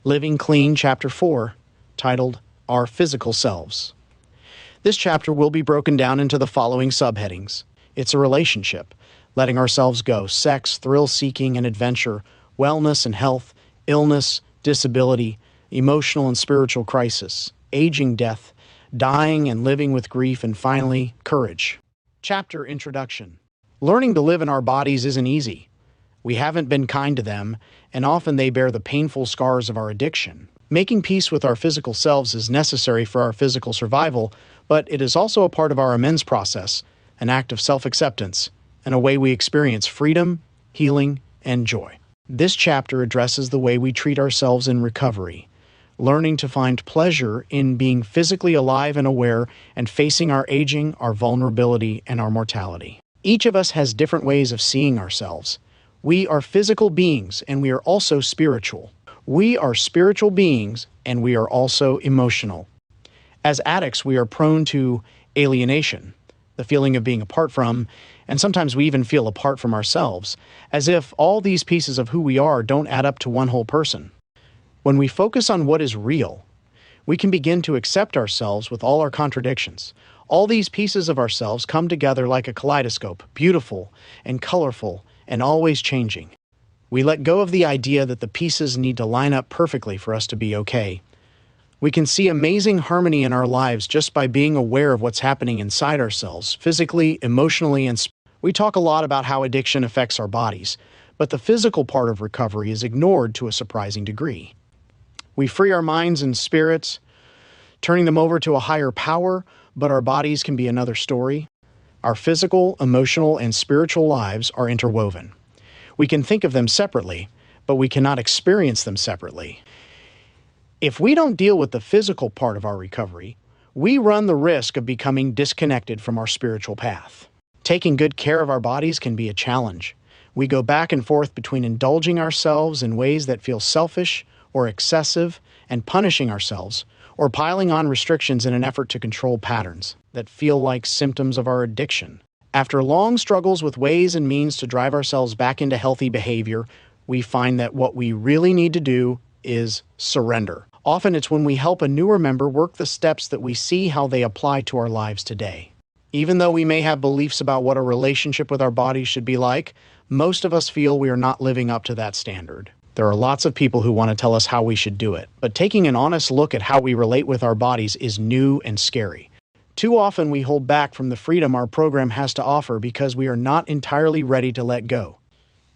Living Clean, Chapter 4, titled Our Physical Selves. This chapter will be broken down into the following subheadings. It's a relationship, letting ourselves go, sex, thrill-seeking and adventure, wellness and health, illness, disability, emotional and spiritual crisis, aging, death, dying and living with grief, and finally, courage. Chapter Introduction. Learning to live in our bodies isn't easy. We haven't been kind to them, and often they bear the painful scars of our addiction. Making peace with our physical selves is necessary for our physical survival, but it is also a part of our amends process, an act of self-acceptance, and a way we experience freedom, healing, and joy. This chapter addresses the way we treat ourselves in recovery, learning to find pleasure in being physically alive and aware and facing our aging, our vulnerability, and our mortality. Each of us has different ways of seeing ourselves. We are physical beings, and we are also spiritual. We are spiritual beings, and we are also emotional. As addicts, we are prone to alienation, the feeling of being apart from, and sometimes we even feel apart from ourselves, as if all these pieces of who we are don't add up to one whole person. When we focus on what is real, we can begin to accept ourselves with all our contradictions. All these pieces of ourselves come together like a kaleidoscope, beautiful and colorful and always changing. We let go of the idea that the pieces need to line up perfectly for us to be okay. We can see amazing harmony in our lives just by being aware of what's happening inside ourselves, physically, emotionally, and we talk a lot about how addiction affects our bodies, but the physical part of recovery is ignored to a surprising degree. We free our minds and spirits, turning them over to a higher power, but our bodies can be another story. Our physical, emotional, and spiritual lives are interwoven. We can think of them separately, but we cannot experience them separately. If we don't deal with the physical part of our recovery, we run the risk of becoming disconnected from our spiritual path. Taking good care of our bodies can be a challenge. We go back and forth between indulging ourselves in ways that feel selfish or excessive and punishing ourselves, or piling on restrictions in an effort to control patterns that feel like symptoms of our addiction. After long struggles with ways and means to drive ourselves back into healthy behavior, we find that what we really need to do is surrender. Often it's when we help a newer member work the steps that we see how they apply to our lives today. Even though we may have beliefs about what a relationship with our bodies should be like, most of us feel we are not living up to that standard. There are lots of people who want to tell us how we should do it, but taking an honest look at how we relate with our bodies is new and scary. Too often we hold back from the freedom our program has to offer because we are not entirely ready to let go.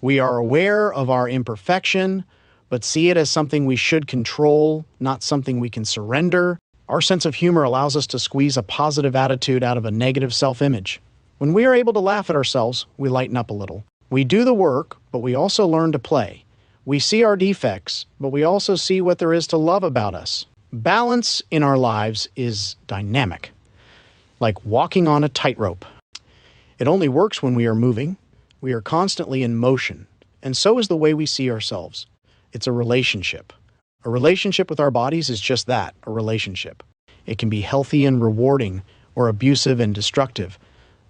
We are aware of our imperfection, but see it as something we should control, not something we can surrender. Our sense of humor allows us to squeeze a positive attitude out of a negative self-image. When we are able to laugh at ourselves, we lighten up a little. We do the work, but we also learn to play. We see our defects, but we also see what there is to love about us. Balance in our lives is dynamic, like walking on a tightrope. It only works when we are moving. We are constantly in motion, and so is the way we see ourselves. It's a relationship. A relationship with our bodies is just that, a relationship. It can be healthy and rewarding, or abusive and destructive.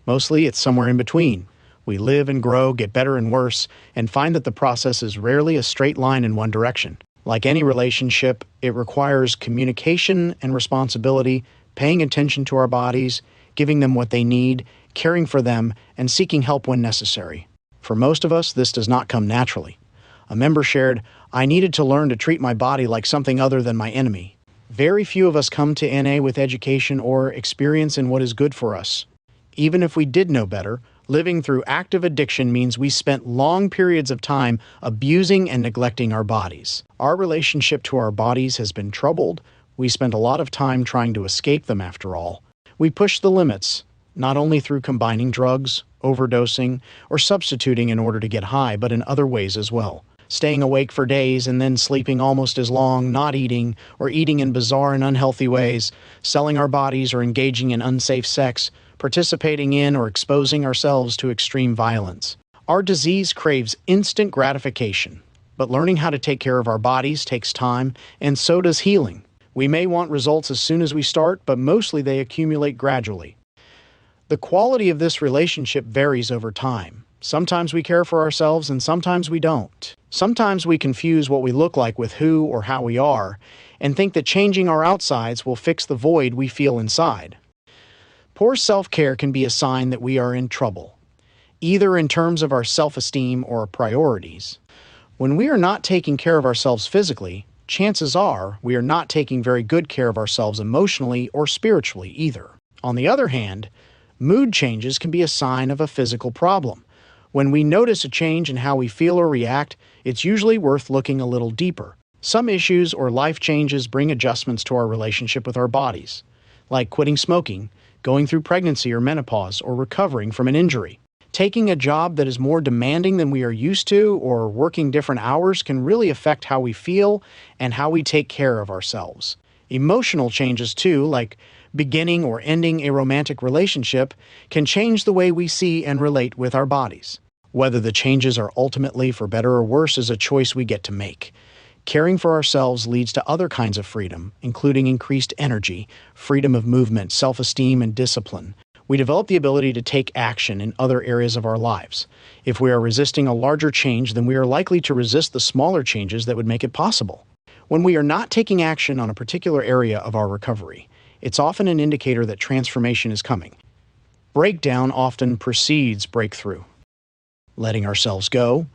Mostly, it's somewhere in between. We live and grow, get better and worse, and find that the process is rarely a straight line in one direction. Like any relationship, it requires communication and responsibility, paying attention to our bodies, giving them what they need, caring for them, and seeking help when necessary. For most of us, this does not come naturally. A member shared, "I needed to learn to treat my body like something other than my enemy." Very few of us come to NA with education or experience in what is good for us. Even if we did know better, living through active addiction means we spent long periods of time abusing and neglecting our bodies. Our relationship to our bodies has been troubled. We spent a lot of time trying to escape them after all. We push the limits, not only through combining drugs, overdosing, or substituting in order to get high, but in other ways as well. Staying awake for days and then sleeping almost as long, not eating, or eating in bizarre and unhealthy ways, selling our bodies or engaging in unsafe sex, participating in or exposing ourselves to extreme violence. Our disease craves instant gratification, but learning how to take care of our bodies takes time, and so does healing. We may want results as soon as we start, but mostly they accumulate gradually. The quality of this relationship varies over time. Sometimes we care for ourselves and sometimes we don't. Sometimes we confuse what we look like with who or how we are and think that changing our outsides will fix the void we feel inside. Poor self-care can be a sign that we are in trouble, either in terms of our self-esteem or priorities. When we are not taking care of ourselves physically, chances are we are not taking very good care of ourselves emotionally or spiritually either. On the other hand, mood changes can be a sign of a physical problem. When we notice a change in how we feel or react, it's usually worth looking a little deeper. Some issues or life changes bring adjustments to our relationship with our bodies, like quitting smoking, going through pregnancy or menopause, or recovering from an injury. Taking a job that is more demanding than we are used to or working different hours can really affect how we feel and how we take care of ourselves. Emotional changes too, like beginning or ending a romantic relationship, can change the way we see and relate with our bodies. Whether the changes are ultimately for better or worse is a choice we get to make. Caring for ourselves leads to other kinds of freedom, including increased energy, freedom of movement, self-esteem, and discipline. We develop the ability to take action in other areas of our lives. If we are resisting a larger change, then we are likely to resist the smaller changes that would make it possible. When we are not taking action on a particular area of our recovery, it's often an indicator that transformation is coming. Breakdown often precedes breakthrough. Letting ourselves go.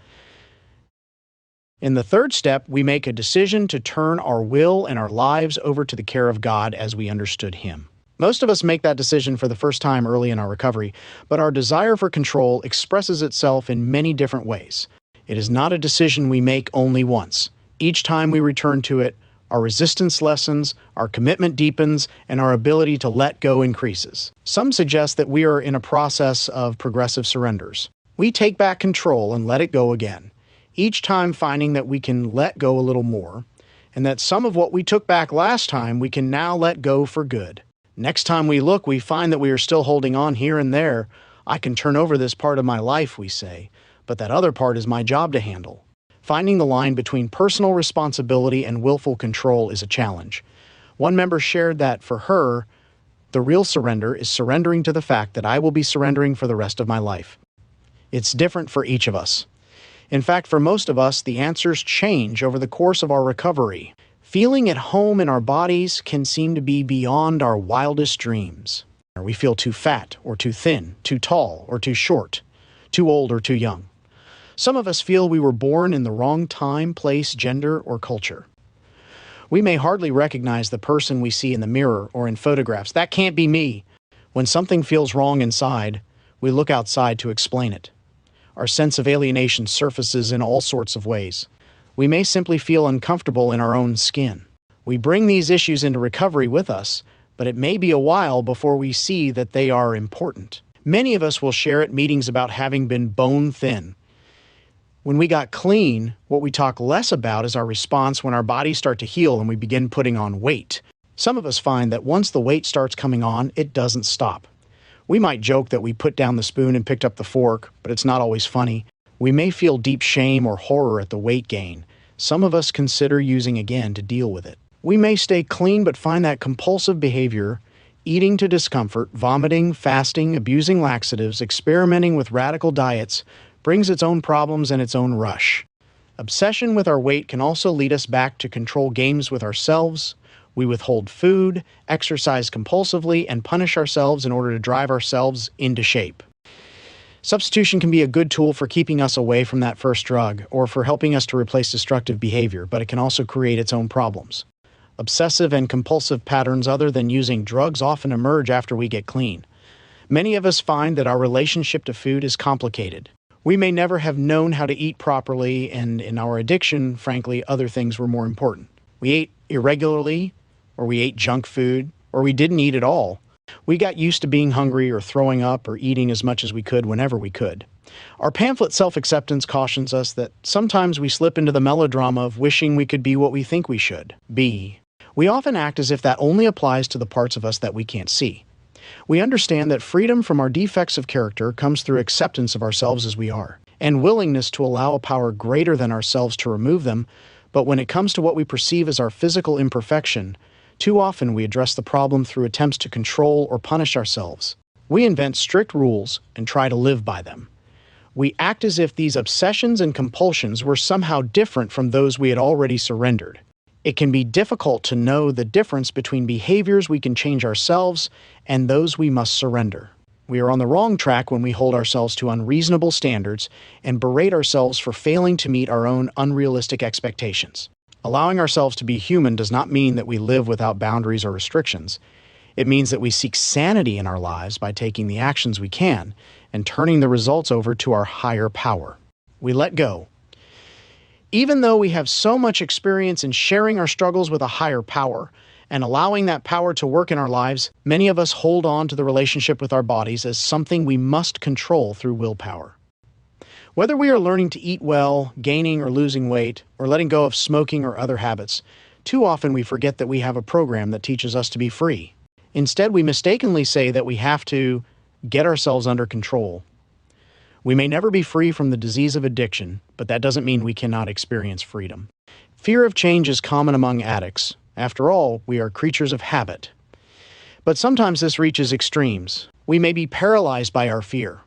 In the third step, we make a decision to turn our will and our lives over to the care of God as we understood Him. Most of us make that decision for the first time early in our recovery, but our desire for control expresses itself in many different ways. It is not a decision we make only once. Each time we return to it, our resistance lessens, our commitment deepens, and our ability to let go increases. Some suggest that we are in a process of progressive surrenders. We take back control and let it go again, each time finding that we can let go a little more, and that some of what we took back last time we can now let go for good. Next time we look, we find that we are still holding on here and there. I can turn over this part of my life, we say, but that other part is my job to handle. Finding the line between personal responsibility and willful control is a challenge. One member shared that, for her, the real surrender is surrendering to the fact that I will be surrendering for the rest of my life. It's different for each of us. In fact, for most of us, the answers change over the course of our recovery. Feeling at home in our bodies can seem to be beyond our wildest dreams. We feel too fat or too thin, too tall or too short, too old or too young. Some of us feel we were born in the wrong time, place, gender, or culture. We may hardly recognize the person we see in the mirror or in photographs. That can't be me. When something feels wrong inside, we look outside to explain it. Our sense of alienation surfaces in all sorts of ways. We may simply feel uncomfortable in our own skin. We bring these issues into recovery with us, but it may be a while before we see that they are important. Many of us will share at meetings about having been bone thin. When we got clean, what we talk less about is our response when our bodies start to heal and we begin putting on weight. Some of us find that once the weight starts coming on, it doesn't stop. We might joke that we put down the spoon and picked up the fork, but it's not always funny. We may feel deep shame or horror at the weight gain. Some of us consider using again to deal with it. We may stay clean but find that compulsive behavior, eating to discomfort, vomiting, fasting, abusing laxatives, experimenting with radical diets, brings its own problems and its own rush. Obsession with our weight can also lead us back to control games with ourselves. We withhold food, exercise compulsively, and punish ourselves in order to drive ourselves into shape. Substitution can be a good tool for keeping us away from that first drug or for helping us to replace destructive behavior, but it can also create its own problems. Obsessive and compulsive patterns other than using drugs often emerge after we get clean. Many of us find that our relationship to food is complicated. We may never have known how to eat properly, and in our addiction, frankly, other things were more important. We ate irregularly, or we ate junk food, or we didn't eat at all. We got used to being hungry or throwing up or eating as much as we could whenever we could. Our pamphlet Self-Acceptance cautions us that sometimes we slip into the melodrama of wishing we could be what we think we should be. We often act as if that only applies to the parts of us that we can't see. We understand that freedom from our defects of character comes through acceptance of ourselves as we are, and willingness to allow a power greater than ourselves to remove them, but when it comes to what we perceive as our physical imperfection, too often we address the problem through attempts to control or punish ourselves. We invent strict rules and try to live by them. We act as if these obsessions and compulsions were somehow different from those we had already surrendered. It can be difficult to know the difference between behaviors we can change ourselves and those we must surrender. We are on the wrong track when we hold ourselves to unreasonable standards and berate ourselves for failing to meet our own unrealistic expectations. Allowing ourselves to be human does not mean that we live without boundaries or restrictions. It means that we seek sanity in our lives by taking the actions we can and turning the results over to our higher power. We let go. Even though we have so much experience in sharing our struggles with a higher power and allowing that power to work in our lives, many of us hold on to the relationship with our bodies as something we must control through willpower. Whether we are learning to eat well, gaining or losing weight, or letting go of smoking or other habits, too often we forget that we have a program that teaches us to be free. Instead, we mistakenly say that we have to get ourselves under control. We may never be free from the disease of addiction, but that doesn't mean we cannot experience freedom. Fear of change is common among addicts. After all, we are creatures of habit. But sometimes this reaches extremes. We may be paralyzed by our fear.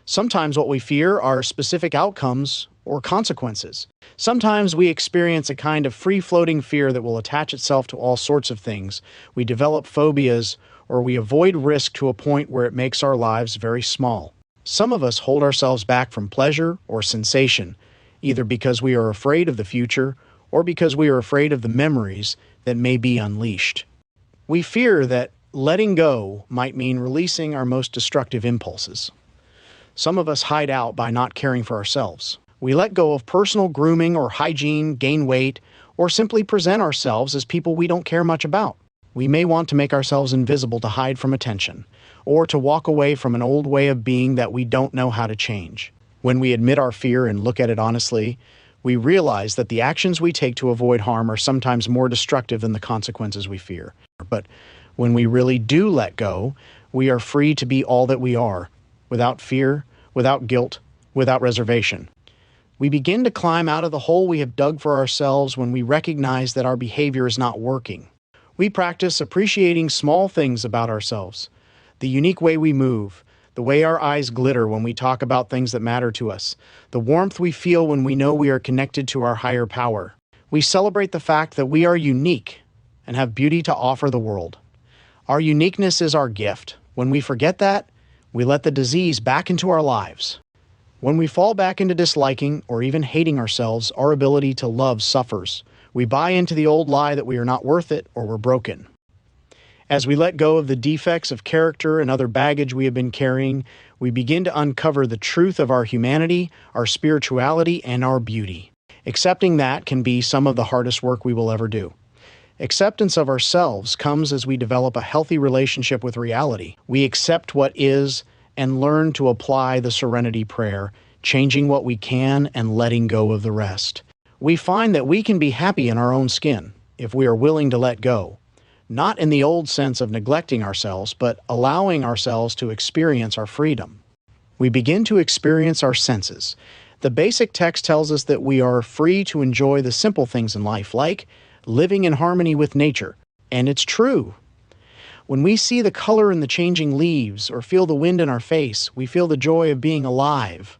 Sometimes what we fear are specific outcomes or consequences. Sometimes we experience a kind of free-floating fear that will attach itself to all sorts of things. We develop phobias, or we avoid risk to a point where it makes our lives very small. Some of us hold ourselves back from pleasure or sensation, either because we are afraid of the future or because we are afraid of the memories that may be unleashed. We fear that letting go might mean releasing our most destructive impulses. Some of us hide out by not caring for ourselves. We let go of personal grooming or hygiene, gain weight, or simply present ourselves as people we don't care much about. We may want to make ourselves invisible to hide from attention, or to walk away from an old way of being that we don't know how to change. When we admit our fear and look at it honestly, we realize that the actions we take to avoid harm are sometimes more destructive than the consequences we fear. But when we really do let go, we are free to be all that we are, without fear, without guilt, without reservation. We begin to climb out of the hole we have dug for ourselves when we recognize that our behavior is not working. We practice appreciating small things about ourselves, the unique way we move, the way our eyes glitter when we talk about things that matter to us, the warmth we feel when we know we are connected to our higher power. We celebrate the fact that we are unique and have beauty to offer the world. Our uniqueness is our gift. When we forget that, we let the disease back into our lives. When we fall back into disliking or even hating ourselves, our ability to love suffers. We buy into the old lie that we are not worth it or we're broken. As we let go of the defects of character and other baggage we have been carrying, we begin to uncover the truth of our humanity, our spirituality, and our beauty. Accepting that can be some of the hardest work we will ever do. Acceptance of ourselves comes as we develop a healthy relationship with reality. We accept what is and learn to apply the serenity prayer, changing what we can and letting go of the rest. We find that we can be happy in our own skin if we are willing to let go. Not in the old sense of neglecting ourselves, but allowing ourselves to experience our freedom. We begin to experience our senses. The basic text tells us that we are free to enjoy the simple things in life, like living in harmony with nature. And it's true. When we see the color in the changing leaves or feel the wind in our face, we feel the joy of being alive.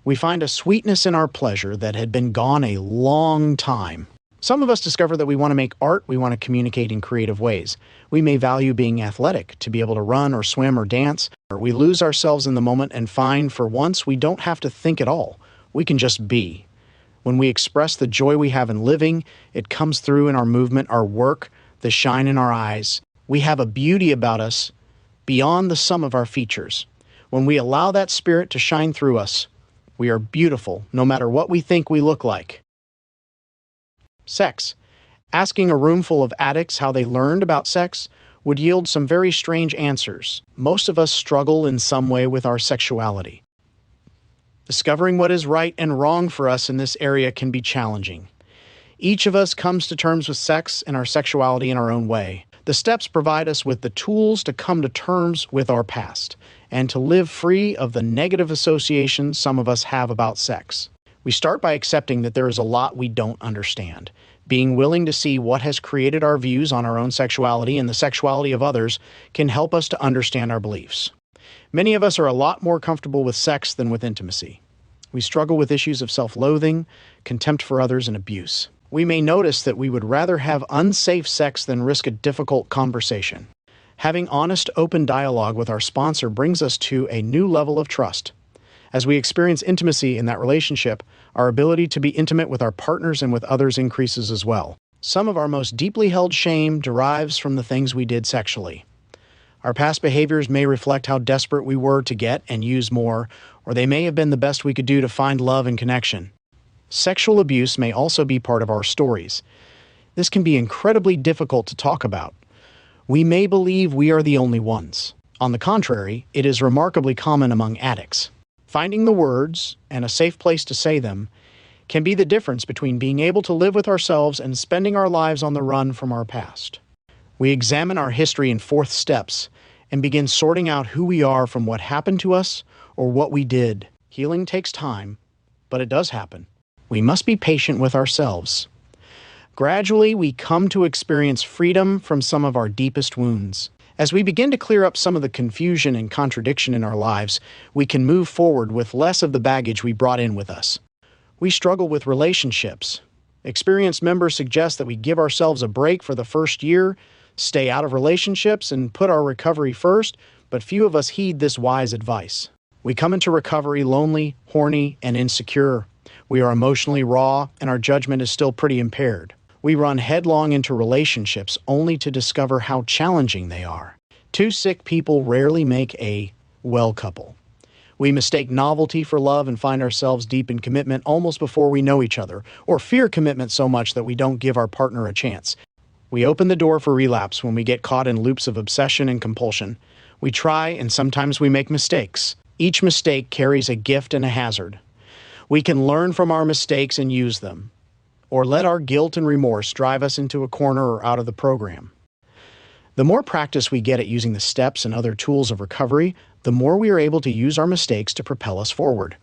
We find a sweetness in our pleasure that had been gone a long time. Some of us discover that we want to make art, we want to communicate in creative ways. We may value being athletic, to be able to run or swim or dance, or we lose ourselves in the moment and find for once we don't have to think at all. We can just be. When we express the joy we have in living, it comes through in our movement, our work, the shine in our eyes. We have a beauty about us beyond the sum of our features. When we allow that spirit to shine through us, we are beautiful no matter what we think we look like. Sex. Asking a room full of addicts how they learned about sex would yield some very strange answers. Most of us struggle in some way with our sexuality. Discovering what is right and wrong for us in this area can be challenging. Each of us comes to terms with sex and our sexuality in our own way. The steps provide us with the tools to come to terms with our past and to live free of the negative associations some of us have about sex. We start by accepting that there is a lot we don't understand. Being willing to see what has created our views on our own sexuality and the sexuality of others can help us to understand our beliefs. Many of us are a lot more comfortable with sex than with intimacy. We struggle with issues of self-loathing, contempt for others, and abuse. We may notice that we would rather have unsafe sex than risk a difficult conversation. Having honest, open dialogue with our sponsor brings us to a new level of trust. As we experience intimacy in that relationship, our ability to be intimate with our partners and with others increases as well. Some of our most deeply held shame derives from the things we did sexually. Our past behaviors may reflect how desperate we were to get and use more, or they may have been the best we could do to find love and connection. Sexual abuse may also be part of our stories. This can be incredibly difficult to talk about. We may believe we are the only ones. On the contrary, it is remarkably common among addicts. Finding the words and a safe place to say them can be the difference between being able to live with ourselves and spending our lives on the run from our past. We examine our history in 4 steps and begin sorting out who we are from what happened to us or what we did. Healing takes time, but it does happen. We must be patient with ourselves. Gradually, we come to experience freedom from some of our deepest wounds. As we begin to clear up some of the confusion and contradiction in our lives, we can move forward with less of the baggage we brought in with us. We struggle with relationships. Experienced members suggest that we give ourselves a break for the first year, stay out of relationships, and put our recovery first, but few of us heed this wise advice. We come into recovery lonely, horny, and insecure. We are emotionally raw, and our judgment is still pretty impaired. We run headlong into relationships only to discover how challenging they are. 2 sick people rarely make a well couple. We mistake novelty for love and find ourselves deep in commitment almost before we know each other, or fear commitment so much that we don't give our partner a chance. We open the door for relapse when we get caught in loops of obsession and compulsion. We try, and sometimes we make mistakes. Each mistake carries a gift and a hazard. We can learn from our mistakes and use them, or let our guilt and remorse drive us into a corner or out of the program. The more practice we get at using the steps and other tools of recovery, the more we are able to use our mistakes to propel us forward.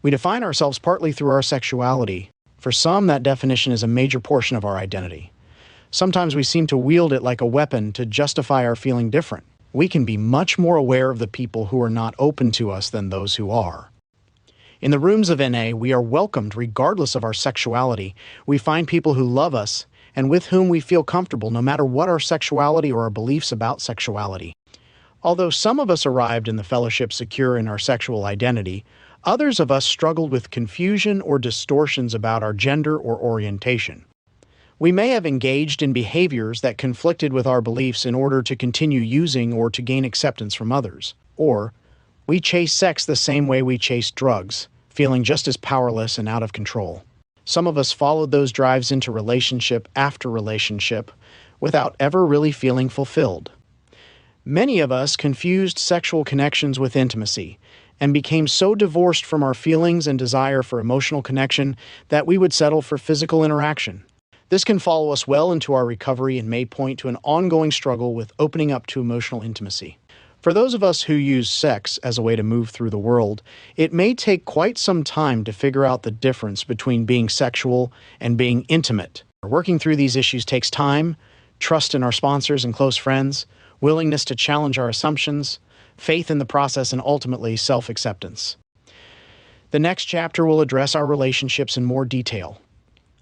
We define ourselves partly through our sexuality. For some, that definition is a major portion of our identity. Sometimes we seem to wield it like a weapon to justify our feeling different. We can be much more aware of the people who are not open to us than those who are. In the rooms of NA, we are welcomed regardless of our sexuality. We find people who love us and with whom we feel comfortable no matter what our sexuality or our beliefs about sexuality. Although some of us arrived in the fellowship secure in our sexual identity, others of us struggled with confusion or distortions about our gender or orientation. We may have engaged in behaviors that conflicted with our beliefs in order to continue using or to gain acceptance from others. Or we chase sex the same way we chase drugs, feeling just as powerless and out of control. Some of us followed those drives into relationship after relationship without ever really feeling fulfilled. Many of us confused sexual connections with intimacy and became so divorced from our feelings and desire for emotional connection that we would settle for physical interaction. This can follow us well into our recovery and may point to an ongoing struggle with opening up to emotional intimacy. For those of us who use sex as a way to move through the world, it may take quite some time to figure out the difference between being sexual and being intimate. Working through these issues takes time, trust in our sponsors and close friends, willingness to challenge our assumptions, faith in the process, and ultimately self-acceptance. The next chapter will address our relationships in more detail.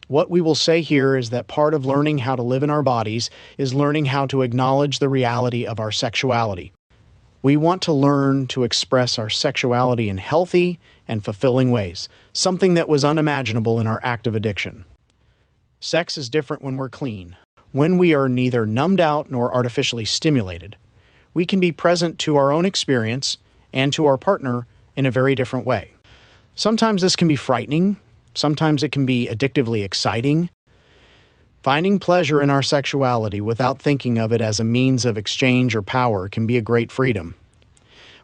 What we will say here is that part of learning how to live in our bodies is learning how to acknowledge the reality of our sexuality. We want to learn to express our sexuality in healthy and fulfilling ways, something that was unimaginable in our active addiction. Sex is different when we're clean. When we are neither numbed out nor artificially stimulated, we can be present to our own experience and to our partner in a very different way. Sometimes this can be frightening. Sometimes it can be addictively exciting. Finding pleasure in our sexuality without thinking of it as a means of exchange or power can be a great freedom.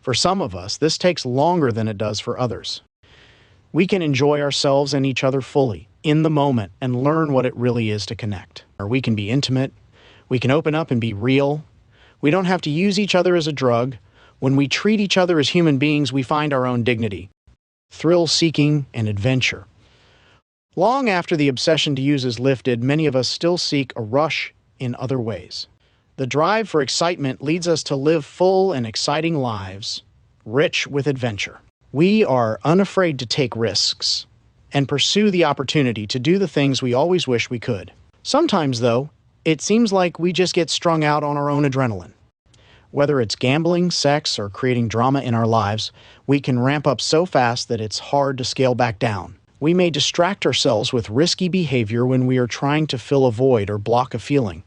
For some of us, this takes longer than it does for others. We can enjoy ourselves and each other fully, in the moment, and learn what it really is to connect. Or we can be intimate. We can open up and be real. We don't have to use each other as a drug. When we treat each other as human beings, we find our own dignity, thrill-seeking, and adventure. Long after the obsession to use is lifted, many of us still seek a rush in other ways. The drive for excitement leads us to live full and exciting lives, rich with adventure. We are unafraid to take risks and pursue the opportunity to do the things we always wish we could. Sometimes, though, it seems like we just get strung out on our own adrenaline. Whether it's gambling, sex, or creating drama in our lives, we can ramp up so fast that it's hard to scale back down. We may distract ourselves with risky behavior when we are trying to fill a void or block a feeling.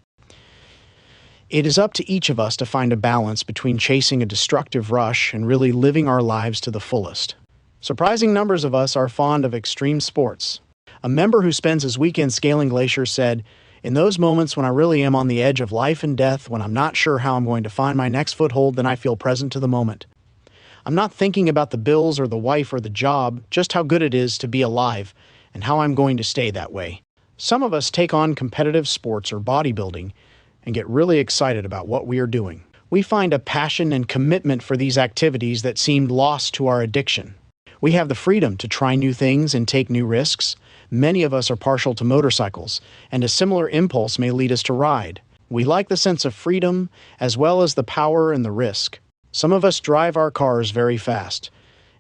It is up to each of us to find a balance between chasing a destructive rush and really living our lives to the fullest. Surprising numbers of us are fond of extreme sports. A member who spends his weekend scaling glaciers said, "In those moments when I really am on the edge of life and death, when I'm not sure how I'm going to find my next foothold, then I feel present to the moment. I'm not thinking about the bills or the wife or the job, just how good it is to be alive and how I'm going to stay that way." Some of us take on competitive sports or bodybuilding and get really excited about what we are doing. We find a passion and commitment for these activities that seemed lost to our addiction. We have the freedom to try new things and take new risks. Many of us are partial to motorcycles, and a similar impulse may lead us to ride. We like the sense of freedom, as well as the power and the risk. Some of us drive our cars very fast,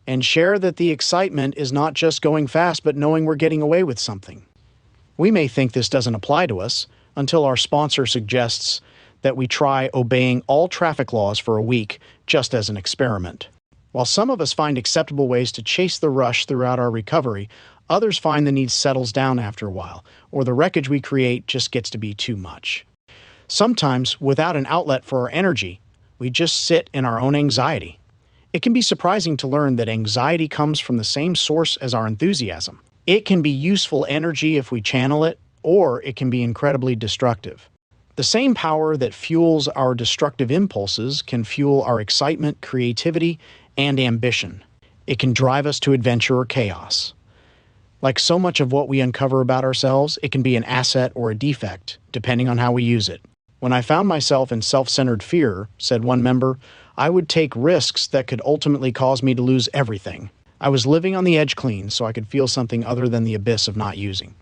and share that the excitement is not just going fast, but knowing we're getting away with something. We may think this doesn't apply to us, until our sponsor suggests that we try obeying all traffic laws for a week, just as an experiment. While some of us find acceptable ways to chase the rush throughout our recovery, others find the need settles down after a while, or the wreckage we create just gets to be too much. Sometimes, without an outlet for our energy, we just sit in our own anxiety. It can be surprising to learn that anxiety comes from the same source as our enthusiasm. It can be useful energy if we channel it, or it can be incredibly destructive. The same power that fuels our destructive impulses can fuel our excitement, creativity, and ambition. It can drive us to adventure or chaos. Like so much of what we uncover about ourselves, it can be an asset or a defect, depending on how we use it. "When I found myself in self-centered fear," said one member, "I would take risks that could ultimately cause me to lose everything. I was living on the edge clean so I could feel something other than the abyss of not using.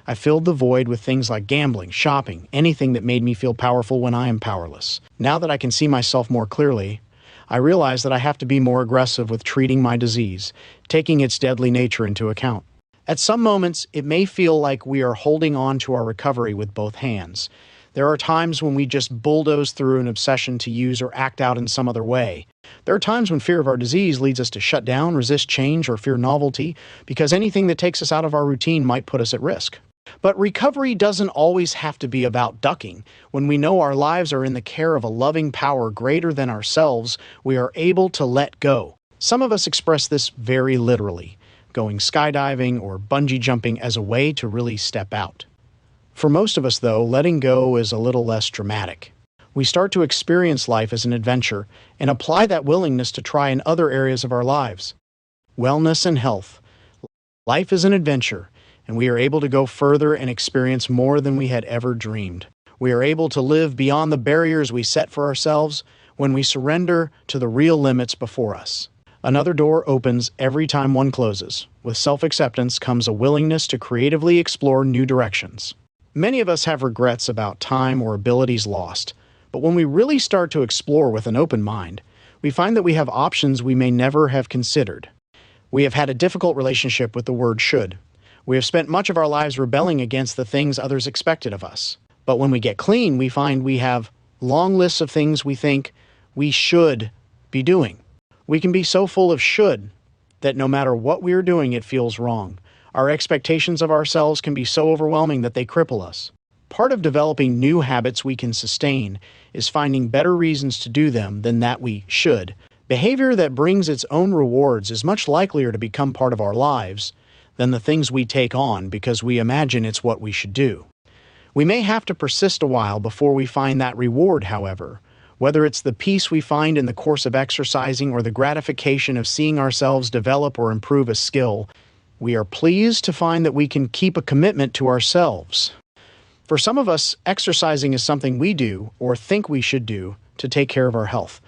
I filled the void with things like gambling, shopping, anything that made me feel powerful when I am powerless. Now that I can see myself more clearly, I realize that I have to be more aggressive with treating my disease, taking its deadly nature into account. At some moments, it may feel like we are holding on to our recovery with both hands. There are times when we just bulldoze through an obsession to use or act out in some other way. There are times when fear of our disease leads us to shut down, resist change, or fear novelty, because anything that takes us out of our routine might put us at risk. But recovery doesn't always have to be about ducking. When we know our lives are in the care of a loving power greater than ourselves, we are able to let go. Some of us express this very literally, going skydiving or bungee jumping as a way to really step out. For most of us, though, letting go is a little less dramatic. We start to experience life as an adventure and apply that willingness to try in other areas of our lives. Wellness and health. Life is an adventure, and we are able to go further and experience more than we had ever dreamed. We are able to live beyond the barriers we set for ourselves when we surrender to the real limits before us. Another door opens every time one closes. With self-acceptance comes a willingness to creatively explore new directions. Many of us have regrets about time or abilities lost, but when we really start to explore with an open mind, we find that we have options we may never have considered. We have had a difficult relationship with the word should. We have spent much of our lives rebelling against the things others expected of us. But when we get clean, we find we have long lists of things we think we should be doing. We can be so full of should that no matter what we are doing, it feels wrong. Our expectations of ourselves can be so overwhelming that they cripple us. Part of developing new habits we can sustain is finding better reasons to do them than that we should. Behavior that brings its own rewards is much likelier to become part of our lives than the things we take on because we imagine it's what we should do. We may have to persist a while before we find that reward, however. Whether it's the peace we find in the course of exercising or the gratification of seeing ourselves develop or improve a skill, we are pleased to find that we can keep a commitment to ourselves. For some of us, exercising is something we do or think we should do to take care of our health.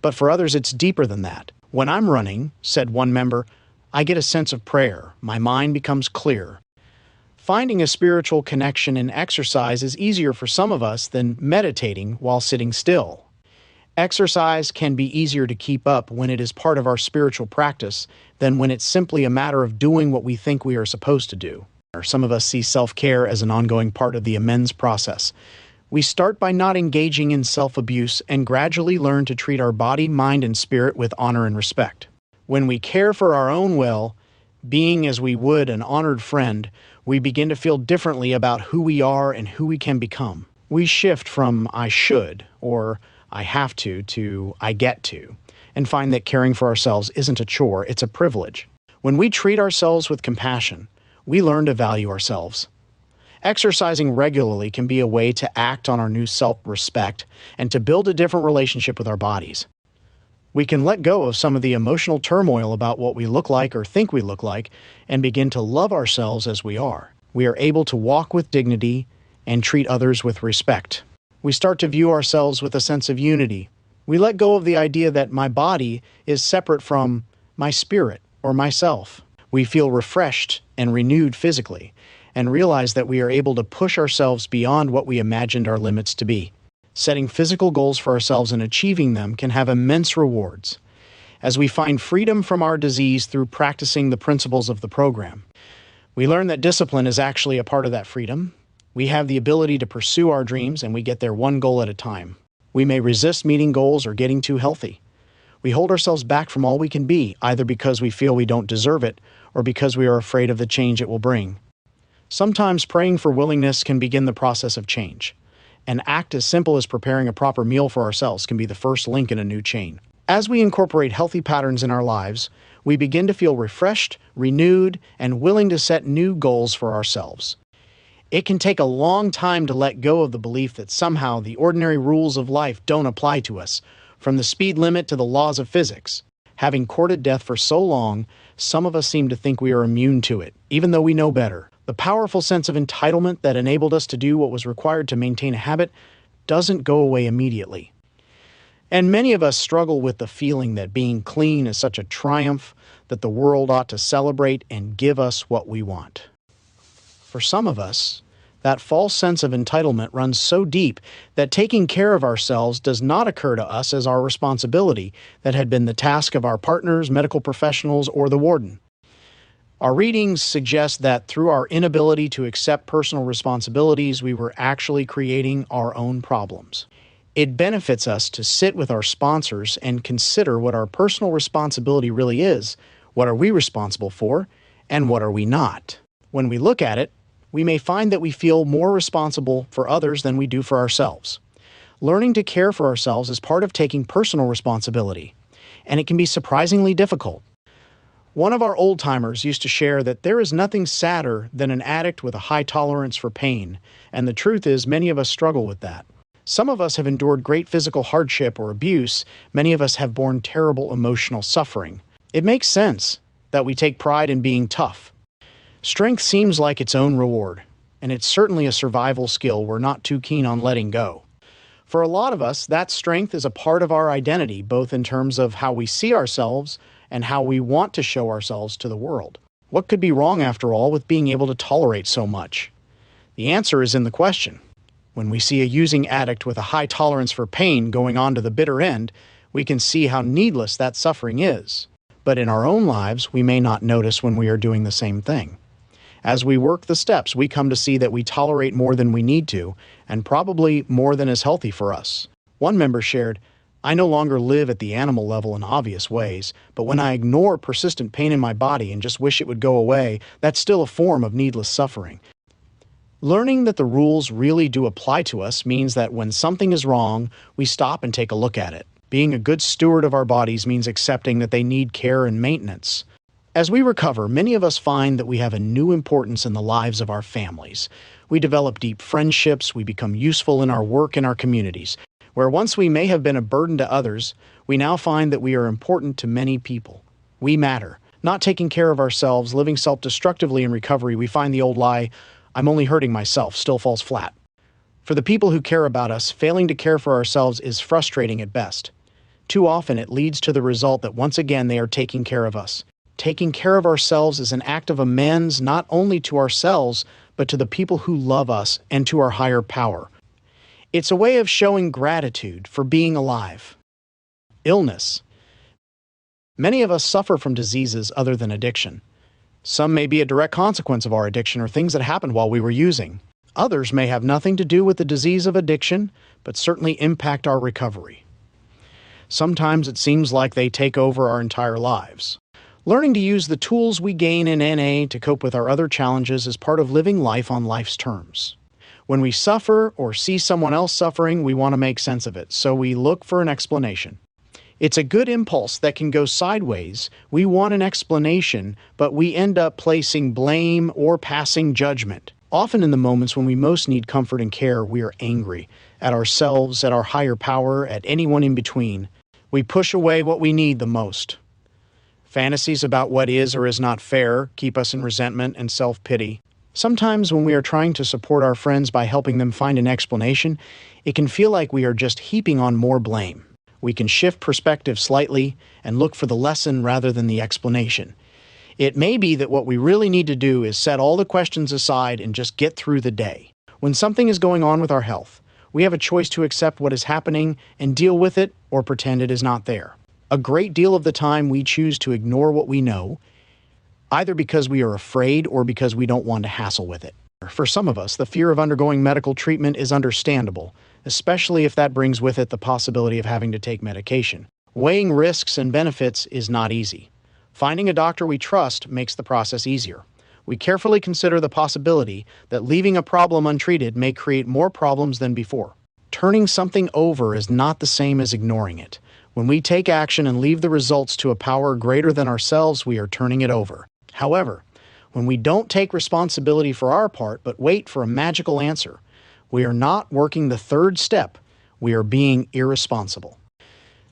But for others, it's deeper than that. "When I'm running," said one member, "I get a sense of prayer. My mind becomes clear." Finding a spiritual connection in exercise is easier for some of us than meditating while sitting still. Exercise can be easier to keep up when it is part of our spiritual practice than when it's simply a matter of doing what we think we are supposed to do. Some of us see self-care as an ongoing part of the amends process. We start by not engaging in self-abuse and gradually learn to treat our body, mind, and spirit with honor and respect. When we care for our own well, being as we would an honored friend, we begin to feel differently about who we are and who we can become. We shift from I should or I have to I get to, and find that caring for ourselves isn't a chore, it's a privilege. When we treat ourselves with compassion, we learn to value ourselves. Exercising regularly can be a way to act on our new self-respect and to build a different relationship with our bodies. We can let go of some of the emotional turmoil about what we look like or think we look like and begin to love ourselves as we are. We are able to walk with dignity and treat others with respect. We start to view ourselves with a sense of unity. We let go of the idea that my body is separate from my spirit or myself. We feel refreshed and renewed physically and realize that we are able to push ourselves beyond what we imagined our limits to be. Setting physical goals for ourselves and achieving them can have immense rewards, as we find freedom from our disease through practicing the principles of the program. We learn that discipline is actually a part of that freedom. We have the ability to pursue our dreams, and we get there one goal at a time. We may resist meeting goals or getting too healthy. We hold ourselves back from all we can be, either because we feel we don't deserve it or because we are afraid of the change it will bring. Sometimes praying for willingness can begin the process of change. An act as simple as preparing a proper meal for ourselves can be the first link in a new chain. As we incorporate healthy patterns in our lives, we begin to feel refreshed, renewed, and willing to set new goals for ourselves. It can take a long time to let go of the belief that somehow the ordinary rules of life don't apply to us, from the speed limit to the laws of physics. Having courted death for so long, some of us seem to think we are immune to it, even though we know better. The powerful sense of entitlement that enabled us to do what was required to maintain a habit doesn't go away immediately. And many of us struggle with the feeling that being clean is such a triumph that the world ought to celebrate and give us what we want. For some of us, that false sense of entitlement runs so deep that taking care of ourselves does not occur to us as our responsibility that had been the task of our partners, medical professionals, or the warden. Our readings suggest that through our inability to accept personal responsibilities, we were actually creating our own problems. It benefits us to sit with our sponsors and consider what our personal responsibility really is, what are we responsible for, and what are we not. When we look at it, we may find that we feel more responsible for others than we do for ourselves. Learning to care for ourselves is part of taking personal responsibility, and it can be surprisingly difficult. One of our old-timers used to share that there is nothing sadder than an addict with a high tolerance for pain, and the truth is many of us struggle with that. Some of us have endured great physical hardship or abuse. Many of us have borne terrible emotional suffering. It makes sense that we take pride in being tough. Strength seems like its own reward, and it's certainly a survival skill we're not too keen on letting go. For a lot of us, that strength is a part of our identity, both in terms of how we see ourselves and how we want to show ourselves to the world. What could be wrong, after all, with being able to tolerate so much? The answer is in the question. When we see a using addict with a high tolerance for pain going on to the bitter end, we can see how needless that suffering is. But in our own lives, we may not notice when we are doing the same thing. As we work the steps, we come to see that we tolerate more than we need to, and probably more than is healthy for us. One member shared, "I no longer live at the animal level in obvious ways, but when I ignore persistent pain in my body and just wish it would go away, that's still a form of needless suffering." Learning that the rules really do apply to us means that when something is wrong, we stop and take a look at it. Being a good steward of our bodies means accepting that they need care and maintenance. As we recover, many of us find that we have a new importance in the lives of our families. We develop deep friendships, we become useful in our work and our communities. Where once we may have been a burden to others, we now find that we are important to many people. We matter. Not taking care of ourselves, living self-destructively in recovery, we find the old lie, "I'm only hurting myself," still falls flat. For the people who care about us, failing to care for ourselves is frustrating at best. Too often it leads to the result that once again they are taking care of us. Taking care of ourselves is an act of amends not only to ourselves, but to the people who love us and to our higher power. It's a way of showing gratitude for being alive. Illness. Many of us suffer from diseases other than addiction. Some may be a direct consequence of our addiction or things that happened while we were using. Others may have nothing to do with the disease of addiction, but certainly impact our recovery. Sometimes it seems like they take over our entire lives. Learning to use the tools we gain in NA to cope with our other challenges is part of living life on life's terms. When we suffer or see someone else suffering, we want to make sense of it, so we look for an explanation. It's a good impulse that can go sideways. We want an explanation, but we end up placing blame or passing judgment. Often in the moments when we most need comfort and care, we are angry at ourselves, at our higher power, at anyone in between. We push away what we need the most. Fantasies about what is or is not fair keep us in resentment and self-pity. Sometimes when we are trying to support our friends by helping them find an explanation, it can feel like we are just heaping on more blame. We can shift perspective slightly and look for the lesson rather than the explanation. It may be that what we really need to do is set all the questions aside and just get through the day. When something is going on with our health, we have a choice to accept what is happening and deal with it or pretend it is not there. A great deal of the time we choose to ignore what we know, either because we are afraid or because we don't want to hassle with it. For some of us, the fear of undergoing medical treatment is understandable, especially if that brings with it the possibility of having to take medication. Weighing risks and benefits is not easy. Finding a doctor we trust makes the process easier. We carefully consider the possibility that leaving a problem untreated may create more problems than before. Turning something over is not the same as ignoring it. When we take action and leave the results to a power greater than ourselves, we are turning it over. However, when we don't take responsibility for our part but wait for a magical answer, we are not working the third step. We are being irresponsible.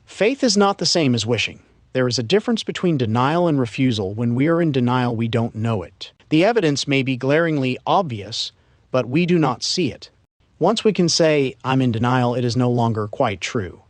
Faith is not the same as wishing. There is a difference between denial and refusal. When we are in denial, we don't know it. The evidence may be glaringly obvious, but we do not see it. Once we can say, "I'm in denial," it is no longer quite true.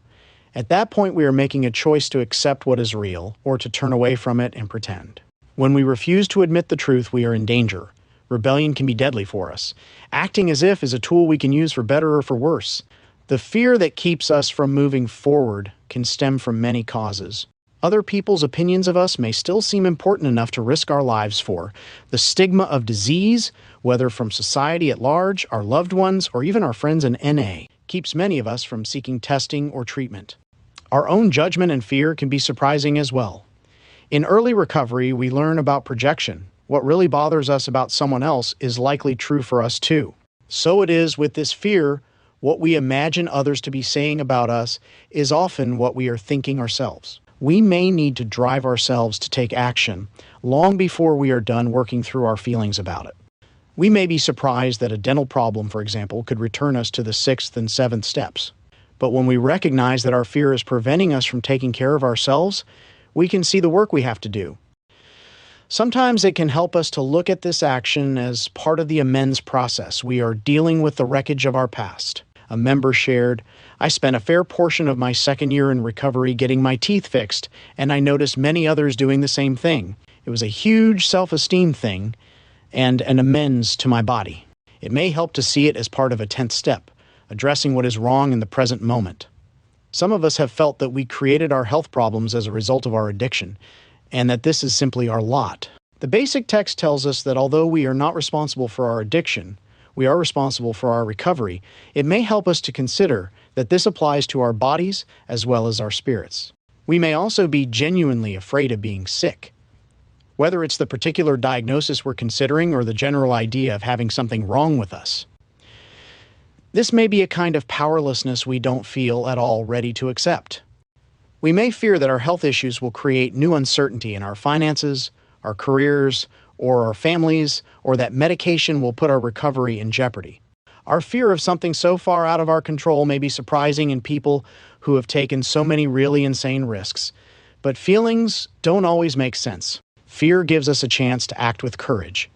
At that point, we are making a choice to accept what is real or to turn away from it and pretend. When we refuse to admit the truth, we are in danger. Rebellion can be deadly for us. Acting as if is a tool we can use for better or for worse. The fear that keeps us from moving forward can stem from many causes. Other people's opinions of us may still seem important enough to risk our lives for. The stigma of disease, whether from society at large, our loved ones, or even our friends in NA, keeps many of us from seeking testing or treatment. Our own judgment and fear can be surprising as well. In early recovery, we learn about projection. What really bothers us about someone else is likely true for us too. So it is with this fear. What we imagine others to be saying about us is often what we are thinking ourselves. We may need to drive ourselves to take action long before we are done working through our feelings about it. We may be surprised that a dental problem, for example, could return us to the 6th and 7th steps. But when we recognize that our fear is preventing us from taking care of ourselves, we can see the work we have to do. Sometimes it can help us to look at this action as part of the amends process. We are dealing with the wreckage of our past. A member shared, "I spent a fair portion of my second year in recovery getting my teeth fixed, and I noticed many others doing the same thing. It was a huge self-esteem thing and an amends to my body. It may help to see it as part of a 10th step, addressing what is wrong in the present moment. Some of us have felt that we created our health problems as a result of our addiction, and that this is simply our lot. The basic text tells us that although we are not responsible for our addiction, we are responsible for our recovery. It may help us to consider that this applies to our bodies as well as our spirits. We may also be genuinely afraid of being sick. Whether it's the particular diagnosis we're considering or the general idea of having something wrong with us. This may be a kind of powerlessness we don't feel at all ready to accept. We may fear that our health issues will create new uncertainty in our finances, our careers, or our families, or that medication will put our recovery in jeopardy. Our fear of something so far out of our control may be surprising in people who have taken so many really insane risks, but feelings don't always make sense. Fear gives us a chance to act with courage.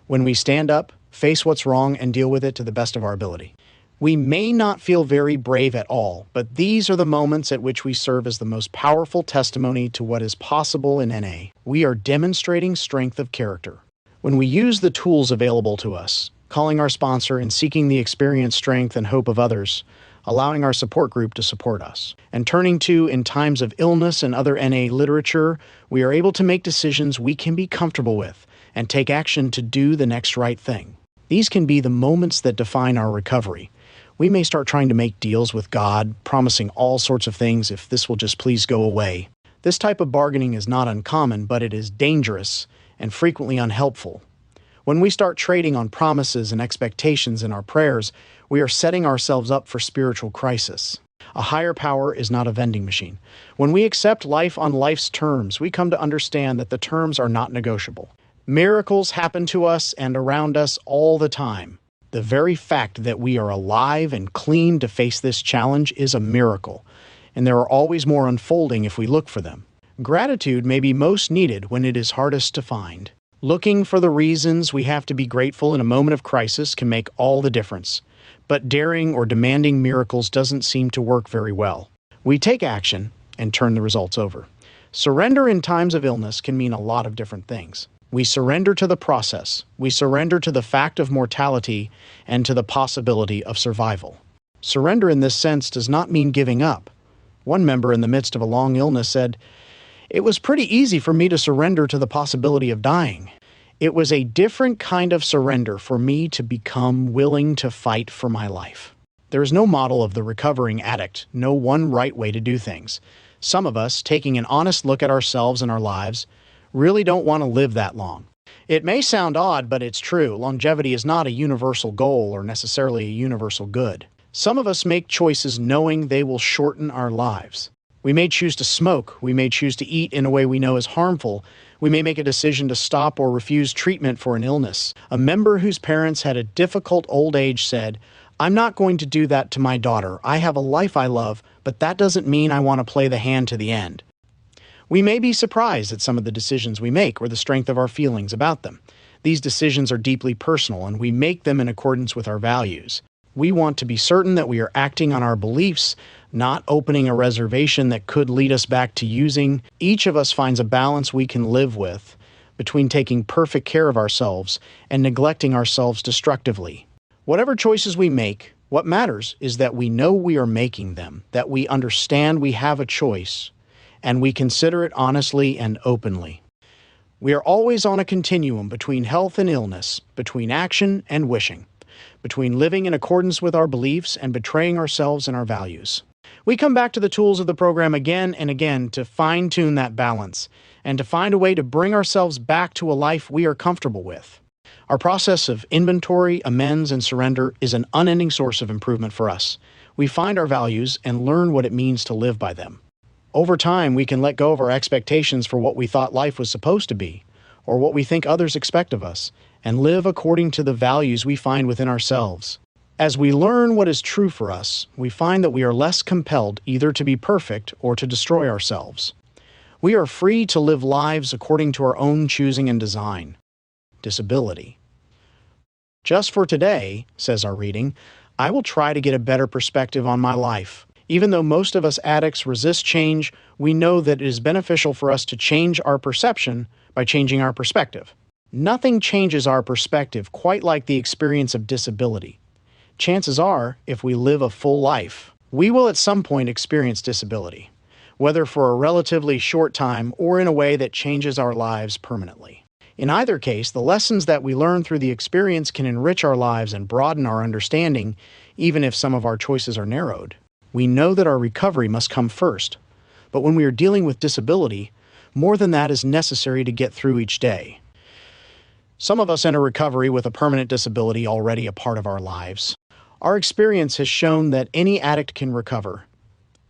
When we stand up, face what's wrong, and deal with it to the best of our ability. We may not feel very brave at all, but these are the moments at which we serve as the most powerful testimony to what is possible in NA. We are demonstrating strength of character. When we use the tools available to us, calling our sponsor and seeking the experience, strength, and hope of others, allowing our support group to support us. And turning to, in times of illness and other NA literature, we are able to make decisions we can be comfortable with and take action to do the next right thing. These can be the moments that define our recovery. We may start trying to make deals with God, promising all sorts of things if this will just please go away. This type of bargaining is not uncommon, but it is dangerous and frequently unhelpful. When we start trading on promises and expectations in our prayers, we are setting ourselves up for spiritual crisis. A higher power is not a vending machine. When we accept life on life's terms, we come to understand that the terms are not negotiable. Miracles happen to us and around us all the time. The very fact that we are alive and clean to face this challenge is a miracle, and there are always more unfolding if we look for them. Gratitude may be most needed when it is hardest to find. Looking for the reasons we have to be grateful in a moment of crisis can make all the difference, but daring or demanding miracles doesn't seem to work very well. We take action and turn the results over. Surrender in times of illness can mean a lot of different things. We surrender to the process. We surrender to the fact of mortality and to the possibility of survival. Surrender in this sense does not mean giving up. One member in the midst of a long illness said, "It was pretty easy for me to surrender to the possibility of dying. It was a different kind of surrender for me to become willing to fight for my life." There is no model of the recovering addict, no one right way to do things. Some of us, taking an honest look at ourselves and our lives, really don't want to live that long. It may sound odd, but it's true. Longevity is not a universal goal or necessarily a universal good. Some of us make choices knowing they will shorten our lives. We may choose to smoke. We may choose to eat in a way we know is harmful. We may make a decision to stop or refuse treatment for an illness. A member whose parents had a difficult old age said, "I'm not going to do that to my daughter. I have a life I love, but that doesn't mean I want to play the hand to the end." We may be surprised at some of the decisions we make or the strength of our feelings about them. These decisions are deeply personal, and we make them in accordance with our values. We want to be certain that we are acting on our beliefs, not opening a reservation that could lead us back to using. Each of us finds a balance we can live with between taking perfect care of ourselves and neglecting ourselves destructively. Whatever choices we make, what matters is that we know we are making them, that we understand we have a choice, and we consider it honestly and openly. We are always on a continuum between health and illness, between action and wishing, between living in accordance with our beliefs and betraying ourselves and our values. We come back to the tools of the program again and again to fine-tune that balance and to find a way to bring ourselves back to a life we are comfortable with. Our process of inventory, amends, and surrender is an unending source of improvement for us. We find our values and learn what it means to live by them. Over time, we can let go of our expectations for what we thought life was supposed to be, or what we think others expect of us, and live according to the values we find within ourselves. As we learn what is true for us, we find that we are less compelled either to be perfect or to destroy ourselves. We are free to live lives according to our own choosing and design. Disability. Just for today, says our reading, I will try to get a better perspective on my life. Even though most of us addicts resist change, we know that it is beneficial for us to change our perception by changing our perspective. Nothing changes our perspective quite like the experience of disability. Chances are, if we live a full life, we will at some point experience disability, whether for a relatively short time or in a way that changes our lives permanently. In either case, the lessons that we learn through the experience can enrich our lives and broaden our understanding, even if some of our choices are narrowed. We know that our recovery must come first, but when we are dealing with disability, more than that is necessary to get through each day. Some of us enter recovery with a permanent disability already a part of our lives. Our experience has shown that any addict can recover,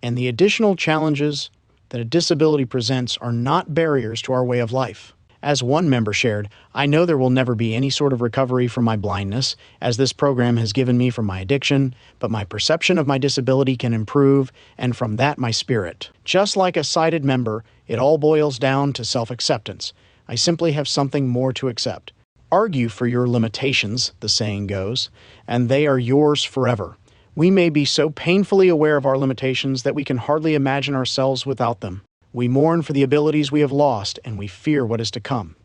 and the additional challenges that a disability presents are not barriers to our way of life. As one member shared, "I know there will never be any sort of recovery from my blindness, as this program has given me from my addiction, but my perception of my disability can improve, and from that my spirit. Just like a sighted member, it all boils down to self-acceptance. I simply have something more to accept. Argue for your limitations," the saying goes, "and they are yours forever." We may be so painfully aware of our limitations that we can hardly imagine ourselves without them. We mourn for the abilities we have lost, and we fear what is to come.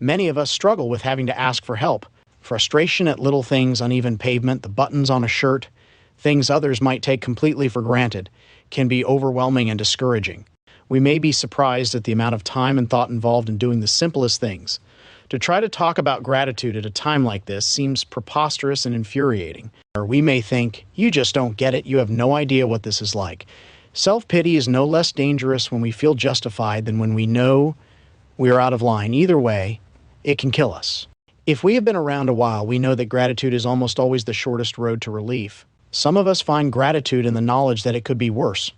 Many of us struggle with having to ask for help. Frustration at little things, uneven pavement, the buttons on a shirt, things others might take completely for granted, can be overwhelming and discouraging. We may be surprised at the amount of time and thought involved in doing the simplest things. To try to talk about gratitude at a time like this seems preposterous and infuriating. Or we may think, you just don't get it, you have no idea what this is like. Self-pity is no less dangerous when we feel justified than when we know we are out of line. Either way, it can kill us. If we have been around a while, we know that gratitude is almost always the shortest road to relief. Some of us find gratitude in the knowledge that it could be worse,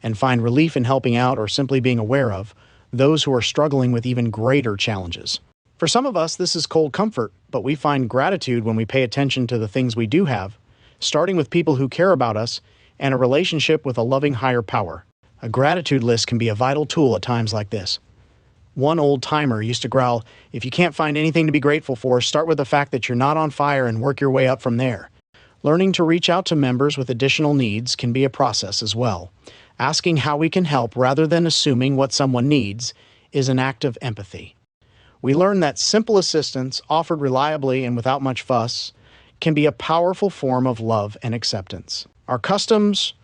and find relief in helping out or simply being aware of those who are struggling with even greater challenges. For some of us, this is cold comfort, but we find gratitude when we pay attention to the things we do have, starting with people who care about us and a relationship with a loving higher power. A gratitude list can be a vital tool at times like this. One old-timer used to growl, if you can't find anything to be grateful for, start with the fact that you're not on fire and work your way up from there. Learning to reach out to members with additional needs can be a process as well. Asking how we can help rather than assuming what someone needs is an act of empathy. We learn that simple assistance, offered reliably and without much fuss, can be a powerful form of love and acceptance. Our customs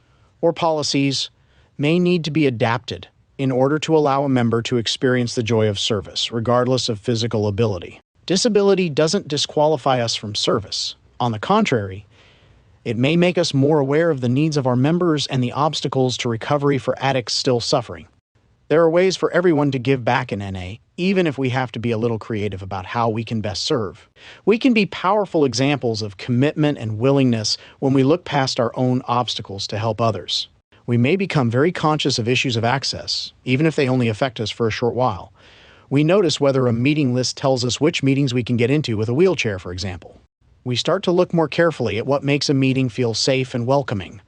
or policies may need to be adapted in order to allow a member to experience the joy of service, regardless of physical ability. Disability doesn't disqualify us from service. On the contrary, it may make us more aware of the needs of our members and the obstacles to recovery for addicts still suffering. There are ways for everyone to give back in NA, even if we have to be a little creative about how we can best serve. We can be powerful examples of commitment and willingness when we look past our own obstacles to help others. We may become very conscious of issues of access, even if they only affect us for a short while. We notice whether a meeting list tells us which meetings we can get into with a wheelchair, for example. We start to look more carefully at what makes a meeting feel safe and welcoming.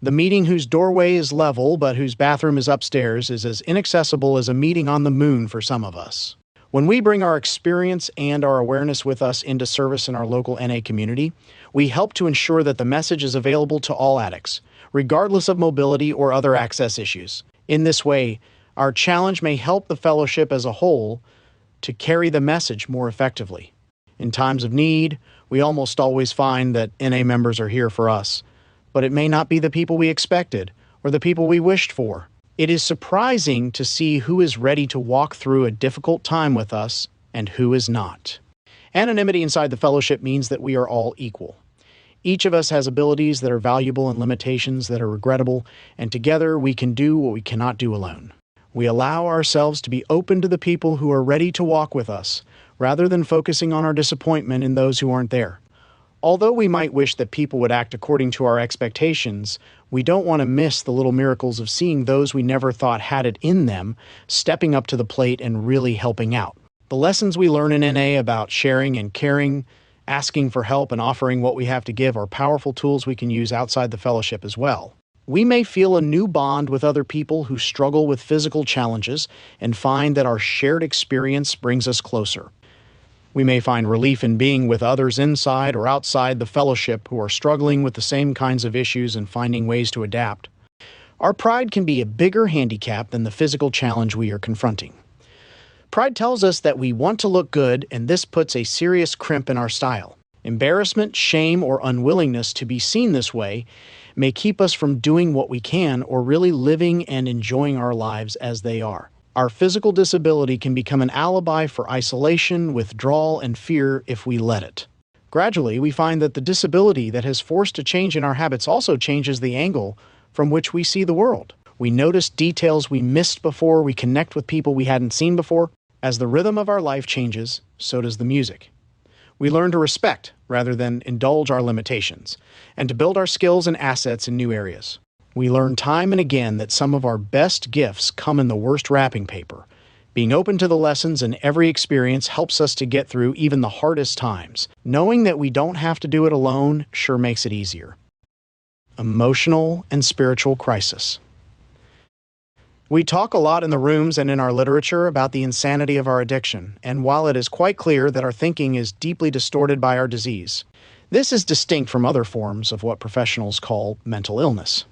The meeting whose doorway is level but whose bathroom is upstairs is as inaccessible as a meeting on the moon for some of us. When we bring our experience and our awareness with us into service in our local NA community, we help to ensure that the message is available to all addicts, regardless of mobility or other access issues. In this way, our challenge may help the fellowship as a whole to carry the message more effectively. In times of need, we almost always find that NA members are here for us, but it may not be the people we expected or the people we wished for. It is surprising to see who is ready to walk through a difficult time with us and who is not. Anonymity inside the fellowship means that we are all equal. Each of us has abilities that are valuable and limitations that are regrettable, and together we can do what we cannot do alone. We allow ourselves to be open to the people who are ready to walk with us, rather than focusing on our disappointment in those who aren't there. Although we might wish that people would act according to our expectations, we don't want to miss the little miracles of seeing those we never thought had it in them, stepping up to the plate and really helping out. The lessons we learn in NA about sharing and caring, asking for help and offering what we have to give are powerful tools we can use outside the fellowship as well. We may feel a new bond with other people who struggle with physical challenges and find that our shared experience brings us closer. We may find relief in being with others inside or outside the fellowship who are struggling with the same kinds of issues and finding ways to adapt. Our pride can be a bigger handicap than the physical challenge we are confronting. Pride tells us that we want to look good, and this puts a serious crimp in our style. Embarrassment, shame, or unwillingness to be seen this way may keep us from doing what we can or really living and enjoying our lives as they are. Our physical disability can become an alibi for isolation, withdrawal, and fear if we let it. Gradually, we find that the disability that has forced a change in our habits also changes the angle from which we see the world. We notice details we missed before, we connect with people we hadn't seen before. As the rhythm of our life changes, so does the music. We learn to respect rather than indulge our limitations, and to build our skills and assets in new areas. We learn time and again that some of our best gifts come in the worst wrapping paper. Being open to the lessons in every experience helps us to get through even the hardest times. Knowing that we don't have to do it alone sure makes it easier. Emotional and spiritual crisis. We talk a lot in the rooms and in our literature about the insanity of our addiction, and while it is quite clear that our thinking is deeply distorted by our disease, this is distinct from other forms of what professionals call mental illness.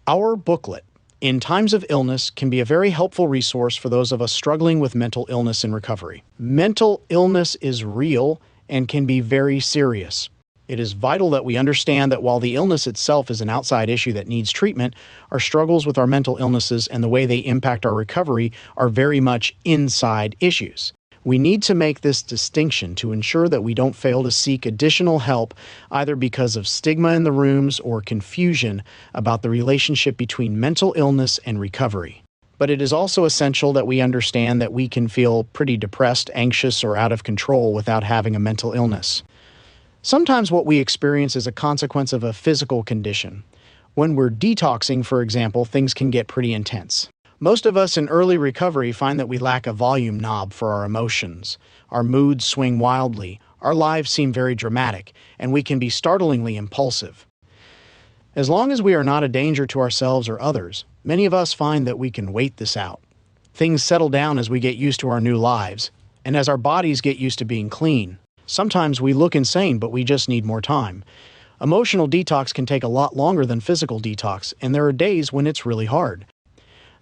Our booklet, In Times of Illness, can be a very helpful resource for those of us struggling with mental illness in recovery. Mental illness is real, and can be very serious. It is vital that we understand that while the illness itself is an outside issue that needs treatment, our struggles with our mental illnesses and the way they impact our recovery are very much inside issues. We need to make this distinction to ensure that we don't fail to seek additional help, either because of stigma in the rooms or confusion about the relationship between mental illness and recovery. But it is also essential that we understand that we can feel pretty depressed, anxious, or out of control without having a mental illness. Sometimes what we experience is a consequence of a physical condition. When we're detoxing, for example, things can get pretty intense. Most of us in early recovery find that we lack a volume knob for our emotions. Our moods swing wildly, our lives seem very dramatic, and we can be startlingly impulsive. As long as we are not a danger to ourselves or others, many of us find that we can wait this out. Things settle down as we get used to our new lives, and as our bodies get used to being clean. Sometimes we look insane, but we just need more time. Emotional detox can take a lot longer than physical detox, and there are days when it's really hard.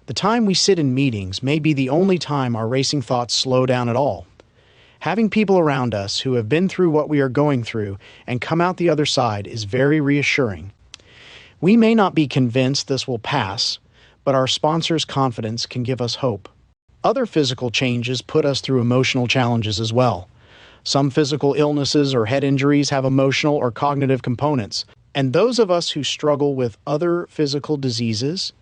The time we sit in meetings may be the only time our racing thoughts slow down at all. Having people around us who have been through what we are going through and come out the other side is very reassuring. We may not be convinced this will pass, but our sponsor's confidence can give us hope. Other physical changes put us through emotional challenges as well. Some physical illnesses or head injuries have emotional or cognitive components, and those of us who struggle with other physical diseases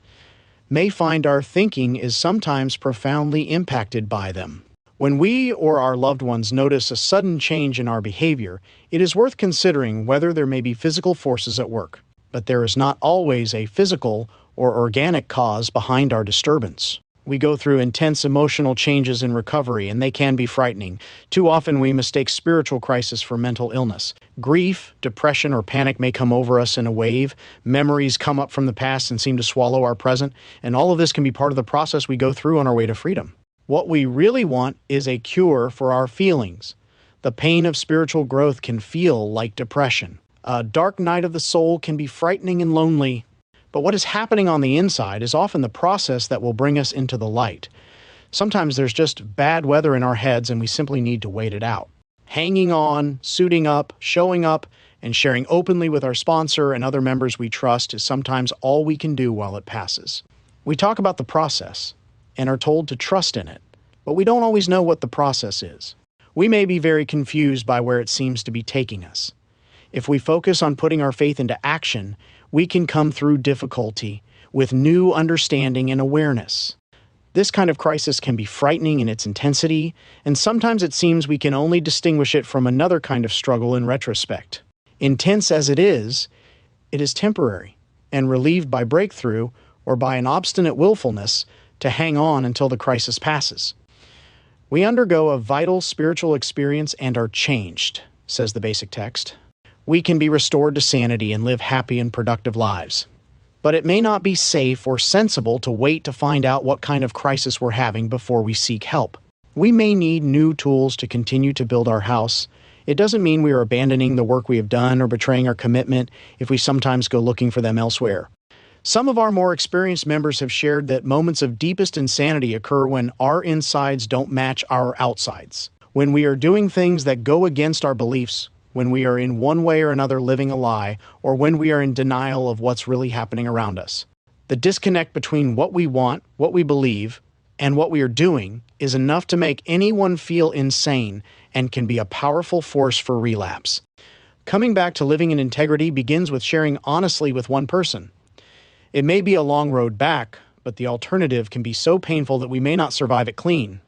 may find our thinking is sometimes profoundly impacted by them. When we or our loved ones notice a sudden change in our behavior, it is worth considering whether there may be physical forces at work. But there is not always a physical or organic cause behind our disturbance. We go through intense emotional changes in recovery, and they can be frightening. Too often we mistake spiritual crisis for mental illness. Grief, depression, or panic may come over us in a wave. Memories come up from the past and seem to swallow our present, and all of this can be part of the process we go through on our way to freedom. What we really want is a cure for our feelings. The pain of spiritual growth can feel like depression. A dark night of the soul can be frightening and lonely. But what is happening on the inside is often the process that will bring us into the light. Sometimes there's just bad weather in our heads and we simply need to wait it out. Hanging on, suiting up, showing up, and sharing openly with our sponsor and other members we trust is sometimes all we can do while it passes. We talk about the process and are told to trust in it, but we don't always know what the process is. We may be very confused by where it seems to be taking us. If we focus on putting our faith into action, we can come through difficulty with new understanding and awareness. This kind of crisis can be frightening in its intensity, and sometimes it seems we can only distinguish it from another kind of struggle in retrospect. Intense as it is temporary and relieved by breakthrough or by an obstinate willfulness to hang on until the crisis passes. We undergo a vital spiritual experience and are changed, says the basic text. We can be restored to sanity and live happy and productive lives. But it may not be safe or sensible to wait to find out what kind of crisis we're having before we seek help. We may need new tools to continue to build our house. It doesn't mean we are abandoning the work we have done or betraying our commitment if we sometimes go looking for them elsewhere. Some of our more experienced members have shared that moments of deepest insanity occur when our insides don't match our outsides, when we are doing things that go against our beliefs, when we are in one way or another living a lie, or when we are in denial of what's really happening around us. The disconnect between what we want, what we believe, and what we are doing is enough to make anyone feel insane and can be a powerful force for relapse. Coming back to living in integrity begins with sharing honestly with one person. It may be a long road back, but the alternative can be so painful that we may not survive it clean.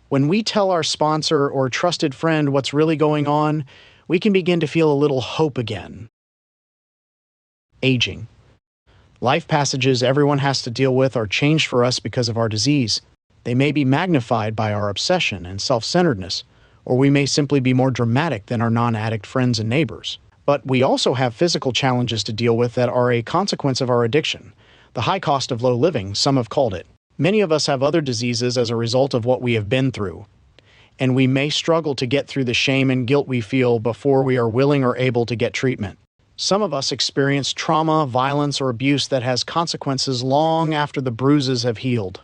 When we tell our sponsor or trusted friend what's really going on, we can begin to feel a little hope again. Aging. Life passages everyone has to deal with are changed for us because of our disease. They may be magnified by our obsession and self-centeredness, or we may simply be more dramatic than our non-addict friends and neighbors. But we also have physical challenges to deal with that are a consequence of our addiction. The high cost of low living, some have called it. Many of us have other diseases as a result of what we have been through, and we may struggle to get through the shame and guilt we feel before we are willing or able to get treatment. Some of us experience trauma, violence, or abuse that has consequences long after the bruises have healed.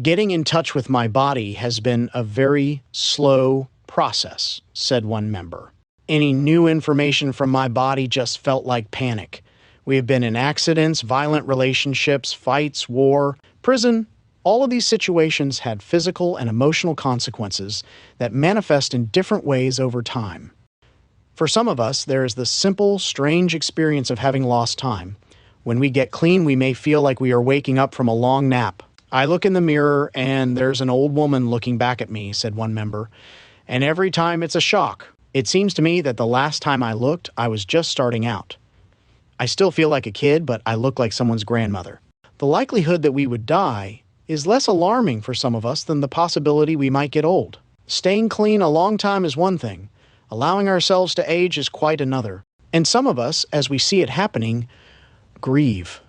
Getting in touch with my body has been a very slow process, said one member. Any new information from my body just felt like panic. We have been in accidents, violent relationships, fights, war, prison. All of these situations had physical and emotional consequences that manifest in different ways over time. For some of us, there is the simple, strange experience of having lost time. When we get clean, we may feel like we are waking up from a long nap. I look in the mirror and there's an old woman looking back at me, said one member. And every time it's a shock. It seems to me that the last time I looked, I was just starting out. I still feel like a kid, but I look like someone's grandmother. The likelihood that we would die is less alarming for some of us than the possibility we might get old. Staying clean a long time is one thing. Allowing ourselves to age is quite another. And some of us, as we see it happening, grieve.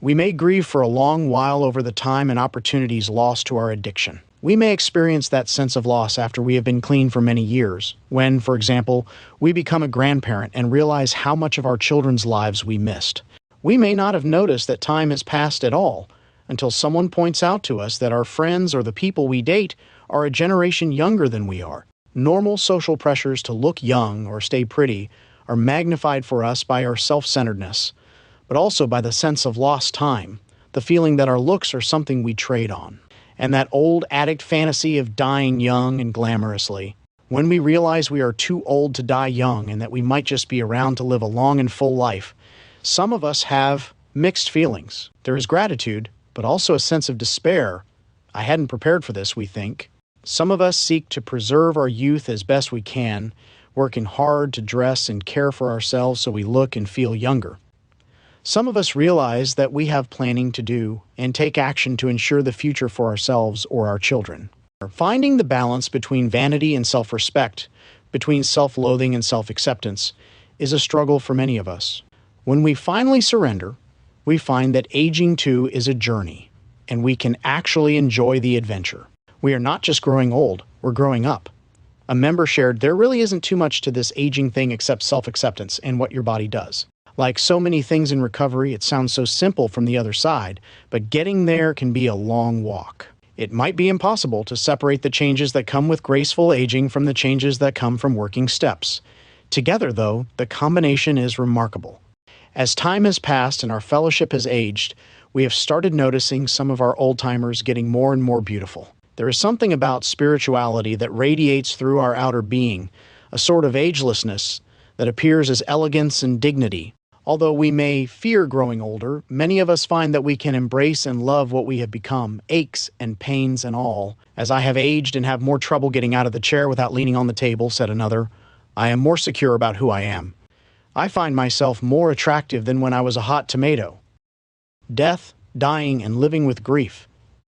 We may grieve for a long while over the time and opportunities lost to our addiction. We may experience that sense of loss after we have been clean for many years, when, for example, we become a grandparent and realize how much of our children's lives we missed. We may not have noticed that time has passed at all until someone points out to us that our friends or the people we date are a generation younger than we are. Normal social pressures to look young or stay pretty are magnified for us by our self-centeredness, but also by the sense of lost time, the feeling that our looks are something we trade on, and that old addict fantasy of dying young and glamorously. When we realize we are too old to die young and that we might just be around to live a long and full life, some of us have mixed feelings. There is gratitude, but also a sense of despair. I hadn't prepared for this, we think. Some of us seek to preserve our youth as best we can, working hard to dress and care for ourselves so we look and feel younger. Some of us realize that we have planning to do and take action to ensure the future for ourselves or our children. Finding the balance between vanity and self-respect, between self-loathing and self-acceptance, is a struggle for many of us. When we finally surrender, we find that aging too is a journey, and we can actually enjoy the adventure. We are not just growing old, we're growing up. A member shared, there really isn't too much to this aging thing except self-acceptance and what your body does. Like so many things in recovery, it sounds so simple from the other side, but getting there can be a long walk. It might be impossible to separate the changes that come with graceful aging from the changes that come from working steps. Together, though, the combination is remarkable. As time has passed and our fellowship has aged, we have started noticing some of our old-timers getting more and more beautiful. There is something about spirituality that radiates through our outer being, a sort of agelessness that appears as elegance and dignity. Although we may fear growing older, many of us find that we can embrace and love what we have become, aches and pains and all. As I have aged and have more trouble getting out of the chair without leaning on the table, said another, I am more secure about who I am. I find myself more attractive than when I was a hot tomato. Death, dying, and living with grief.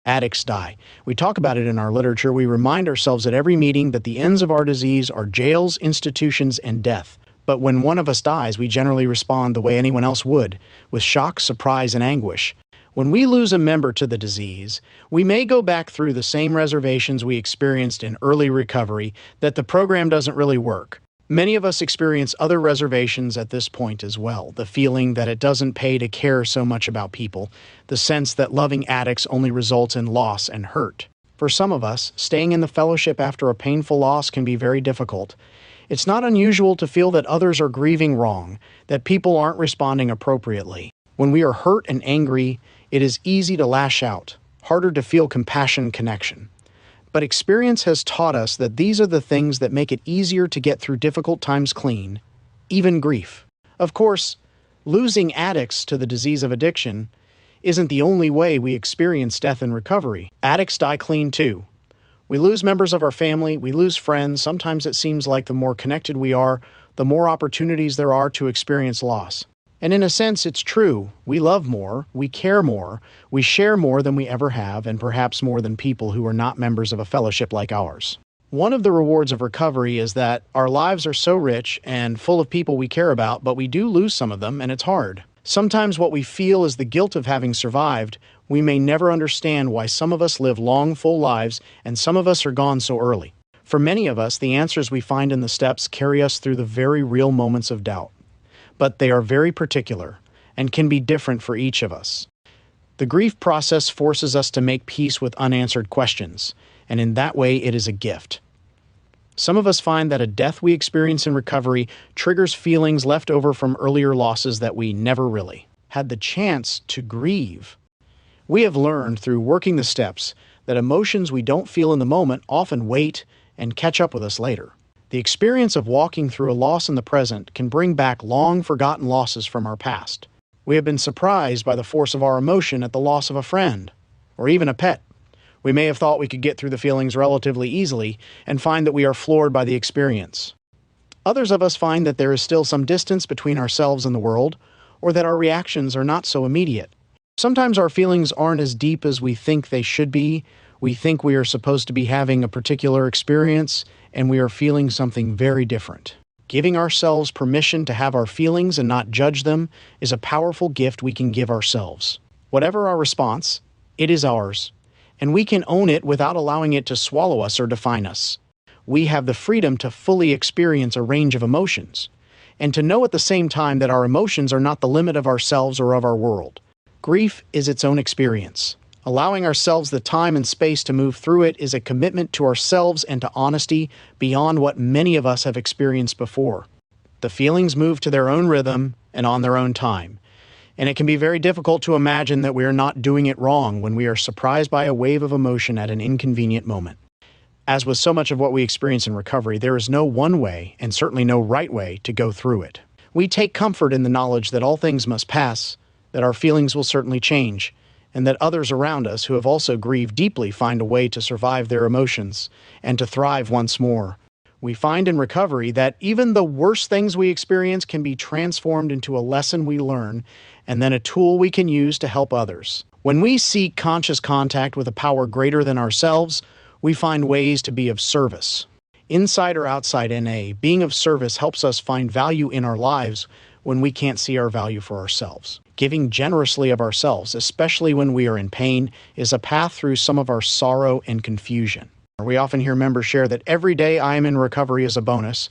Addicts die. We talk about it in our literature. We remind ourselves at every meeting that the ends of our disease are jails, institutions, and death. But when one of us dies, we generally respond the way anyone else would, with shock, surprise, and anguish. When we lose a member to the disease, we may go back through the same reservations we experienced in early recovery, that the program doesn't really work. Many of us experience other reservations at this point as well, the feeling that it doesn't pay to care so much about people, the sense that loving addicts only results in loss and hurt. For some of us, staying in the fellowship after a painful loss can be very difficult. It's not unusual to feel that others are grieving wrong, that people aren't responding appropriately. When we are hurt and angry, it is easy to lash out, harder to feel compassion and connection. But experience has taught us that these are the things that make it easier to get through difficult times clean, even grief. Of course, losing addicts to the disease of addiction isn't the only way we experience death and recovery. Addicts die clean too. We lose members of our family, we lose friends. Sometimes it seems like the more connected we are, the more opportunities there are to experience loss. And in a sense, it's true. We love more, we care more, we share more than we ever have, and perhaps more than people who are not members of a fellowship like ours. One of the rewards of recovery is that our lives are so rich and full of people we care about, but we do lose some of them, and it's hard. Sometimes what we feel is the guilt of having survived. We may never understand why some of us live long, full lives, and some of us are gone so early. For many of us, the answers we find in the steps carry us through the very real moments of doubt. But they are very particular and can be different for each of us. The grief process forces us to make peace with unanswered questions, and in that way it is a gift. Some of us find that a death we experience in recovery triggers feelings left over from earlier losses that we never really had the chance to grieve. We have learned through working the steps that emotions we don't feel in the moment often wait and catch up with us later. The experience of walking through a loss in the present can bring back long-forgotten losses from our past. We have been surprised by the force of our emotion at the loss of a friend, or even a pet. We may have thought we could get through the feelings relatively easily and find that we are floored by the experience. Others of us find that there is still some distance between ourselves and the world, or that our reactions are not so immediate. Sometimes our feelings aren't as deep as we think they should be. We think we are supposed to be having a particular experience, and we are feeling something very different. Giving ourselves permission to have our feelings and not judge them is a powerful gift we can give ourselves. Whatever our response, it is ours, and we can own it without allowing it to swallow us or define us. We have the freedom to fully experience a range of emotions, and to know at the same time that our emotions are not the limit of ourselves or of our world. Grief is its own experience. Allowing ourselves the time and space to move through it is a commitment to ourselves and to honesty beyond what many of us have experienced before. The feelings move to their own rhythm and on their own time, and it can be very difficult to imagine that we are not doing it wrong when we are surprised by a wave of emotion at an inconvenient moment. As with so much of what we experience in recovery, there is no one way, and certainly no right way, to go through it. We take comfort in the knowledge that all things must pass, that our feelings will certainly change, and that others around us who have also grieved deeply find a way to survive their emotions and to thrive once more. We find in recovery that even the worst things we experience can be transformed into a lesson we learn and then a tool we can use to help others. When we seek conscious contact with a power greater than ourselves, we find ways to be of service. Inside or outside NA, being of service helps us find value in our lives when we can't see our value for ourselves. Giving generously of ourselves, especially when we are in pain, is a path through some of our sorrow and confusion. We often hear members share that every day I am in recovery is a bonus,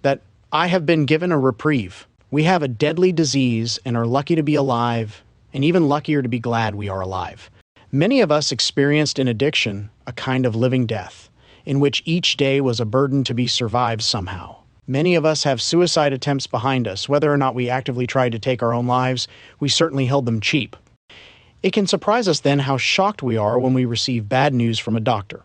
that I have been given a reprieve. We have a deadly disease and are lucky to be alive, and even luckier to be glad we are alive. Many of us experienced in addiction a kind of living death, in which each day was a burden to be survived somehow. Many of us have suicide attempts behind us. Whether or not we actively tried to take our own lives, we certainly held them cheap. It can surprise us then how shocked we are when we receive bad news from a doctor.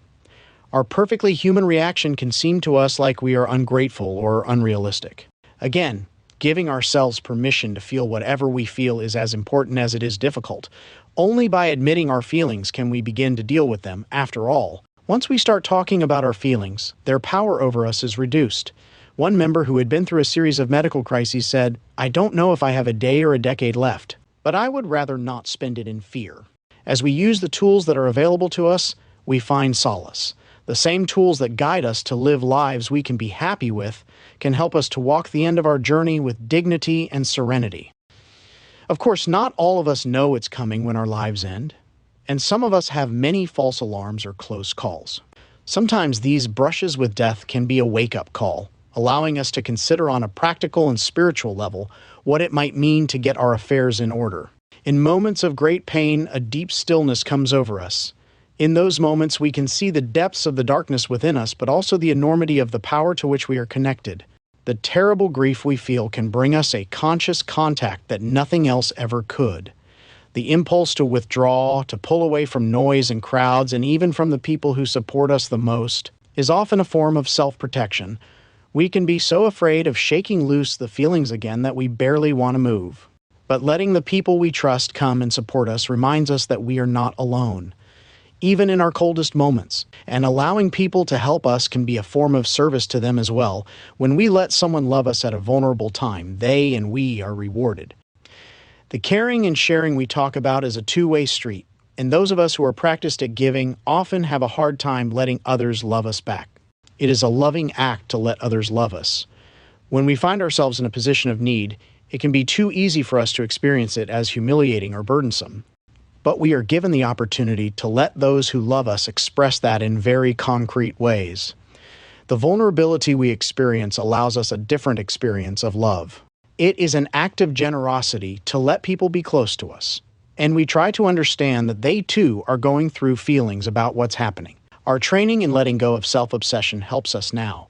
Our perfectly human reaction can seem to us like we are ungrateful or unrealistic. Again, giving ourselves permission to feel whatever we feel is as important as it is difficult. Only by admitting our feelings can we begin to deal with them. After all, once we start talking about our feelings, their power over us is reduced. One member who had been through a series of medical crises said, "I don't know if I have a day or a decade left, but I would rather not spend it in fear." As we use the tools that are available to us, we find solace. The same tools that guide us to live lives we can be happy with can help us to walk the end of our journey with dignity and serenity. Of course, not all of us know it's coming when our lives end, and some of us have many false alarms or close calls. Sometimes these brushes with death can be a wake-up call, allowing us to consider on a practical and spiritual level what it might mean to get our affairs in order. In moments of great pain, a deep stillness comes over us. In those moments, we can see the depths of the darkness within us, but also the enormity of the power to which we are connected. The terrible grief we feel can bring us a conscious contact that nothing else ever could. The impulse to withdraw, to pull away from noise and crowds, and even from the people who support us the most, is often a form of self-protection. We can be so afraid of shaking loose the feelings again that we barely want to move. But letting the people we trust come and support us reminds us that we are not alone, even in our coldest moments. And allowing people to help us can be a form of service to them as well. When we let someone love us at a vulnerable time, they and we are rewarded. The caring and sharing we talk about is a two-way street, and those of us who are practiced at giving often have a hard time letting others love us back. It is a loving act to let others love us. When we find ourselves in a position of need, it can be too easy for us to experience it as humiliating or burdensome. But we are given the opportunity to let those who love us express that in very concrete ways. The vulnerability we experience allows us a different experience of love. It is an act of generosity to let people be close to us, and we try to understand that they too are going through feelings about what's happening. Our training in letting go of self-obsession helps us now.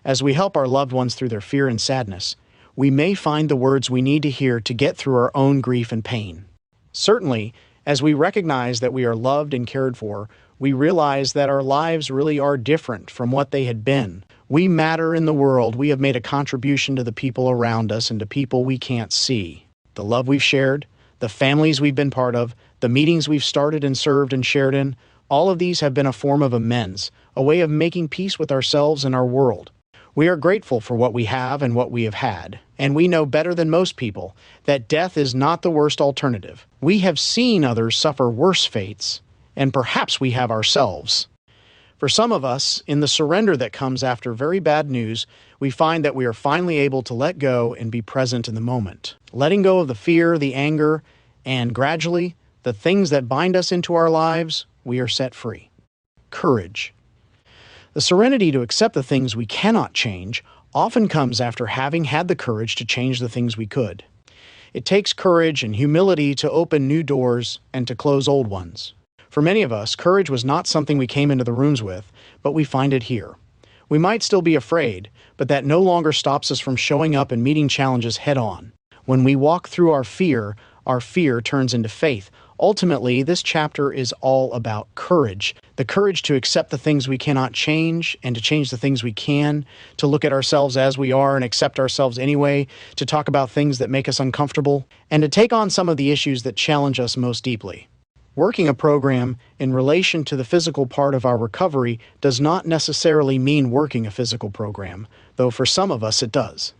As we help our loved ones through their fear and sadness, we may find the words we need to hear to get through our own grief and pain. Certainly, as we recognize that we are loved and cared for, we realize that our lives really are different from what they had been. We matter in the world. We have made a contribution to the people around us and to people we can't see. The love we've shared, the families we've been part of, the meetings we've started and served and shared in, all of these have been a form of amends, a way of making peace with ourselves and our world. We are grateful for what we have and what we have had, and we know better than most people that death is not the worst alternative. We have seen others suffer worse fates, and perhaps we have ourselves. For some of us, in the surrender that comes after very bad news, we find that we are finally able to let go and be present in the moment. Letting go of the fear, the anger, and gradually, the things that bind us into our lives, we are set free. Courage. The serenity to accept the things we cannot change often comes after having had the courage to change the things we could. It takes courage and humility to open new doors and to close old ones. For many of us, courage was not something we came into the rooms with, but we find it here. We might still be afraid, but that no longer stops us from showing up and meeting challenges head on. When we walk through our fear turns into faith. Ultimately, this chapter is all about courage. The courage to accept the things we cannot change and to change the things we can, to look at ourselves as we are and accept ourselves anyway, to talk about things that make us uncomfortable, and to take on some of the issues that challenge us most deeply. Working a program in relation to the physical part of our recovery does not necessarily mean working a physical program, though for some of us it does.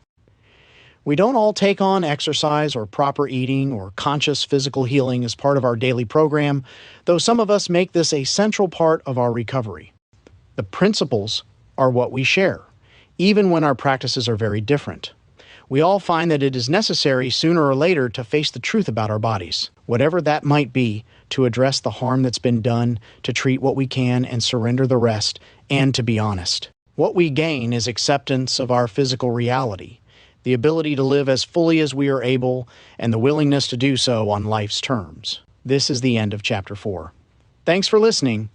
We don't all take on exercise or proper eating or conscious physical healing as part of our daily program, though some of us make this a central part of our recovery. The principles are what we share, even when our practices are very different. We all find that it is necessary sooner or later to face the truth about our bodies, whatever that might be, to address the harm that's been done, to treat what we can and surrender the rest, and to be honest. What we gain is acceptance of our physical reality, the ability to live as fully as we are able, and the willingness to do so on life's terms. This is the end of Chapter 4. Thanks for listening.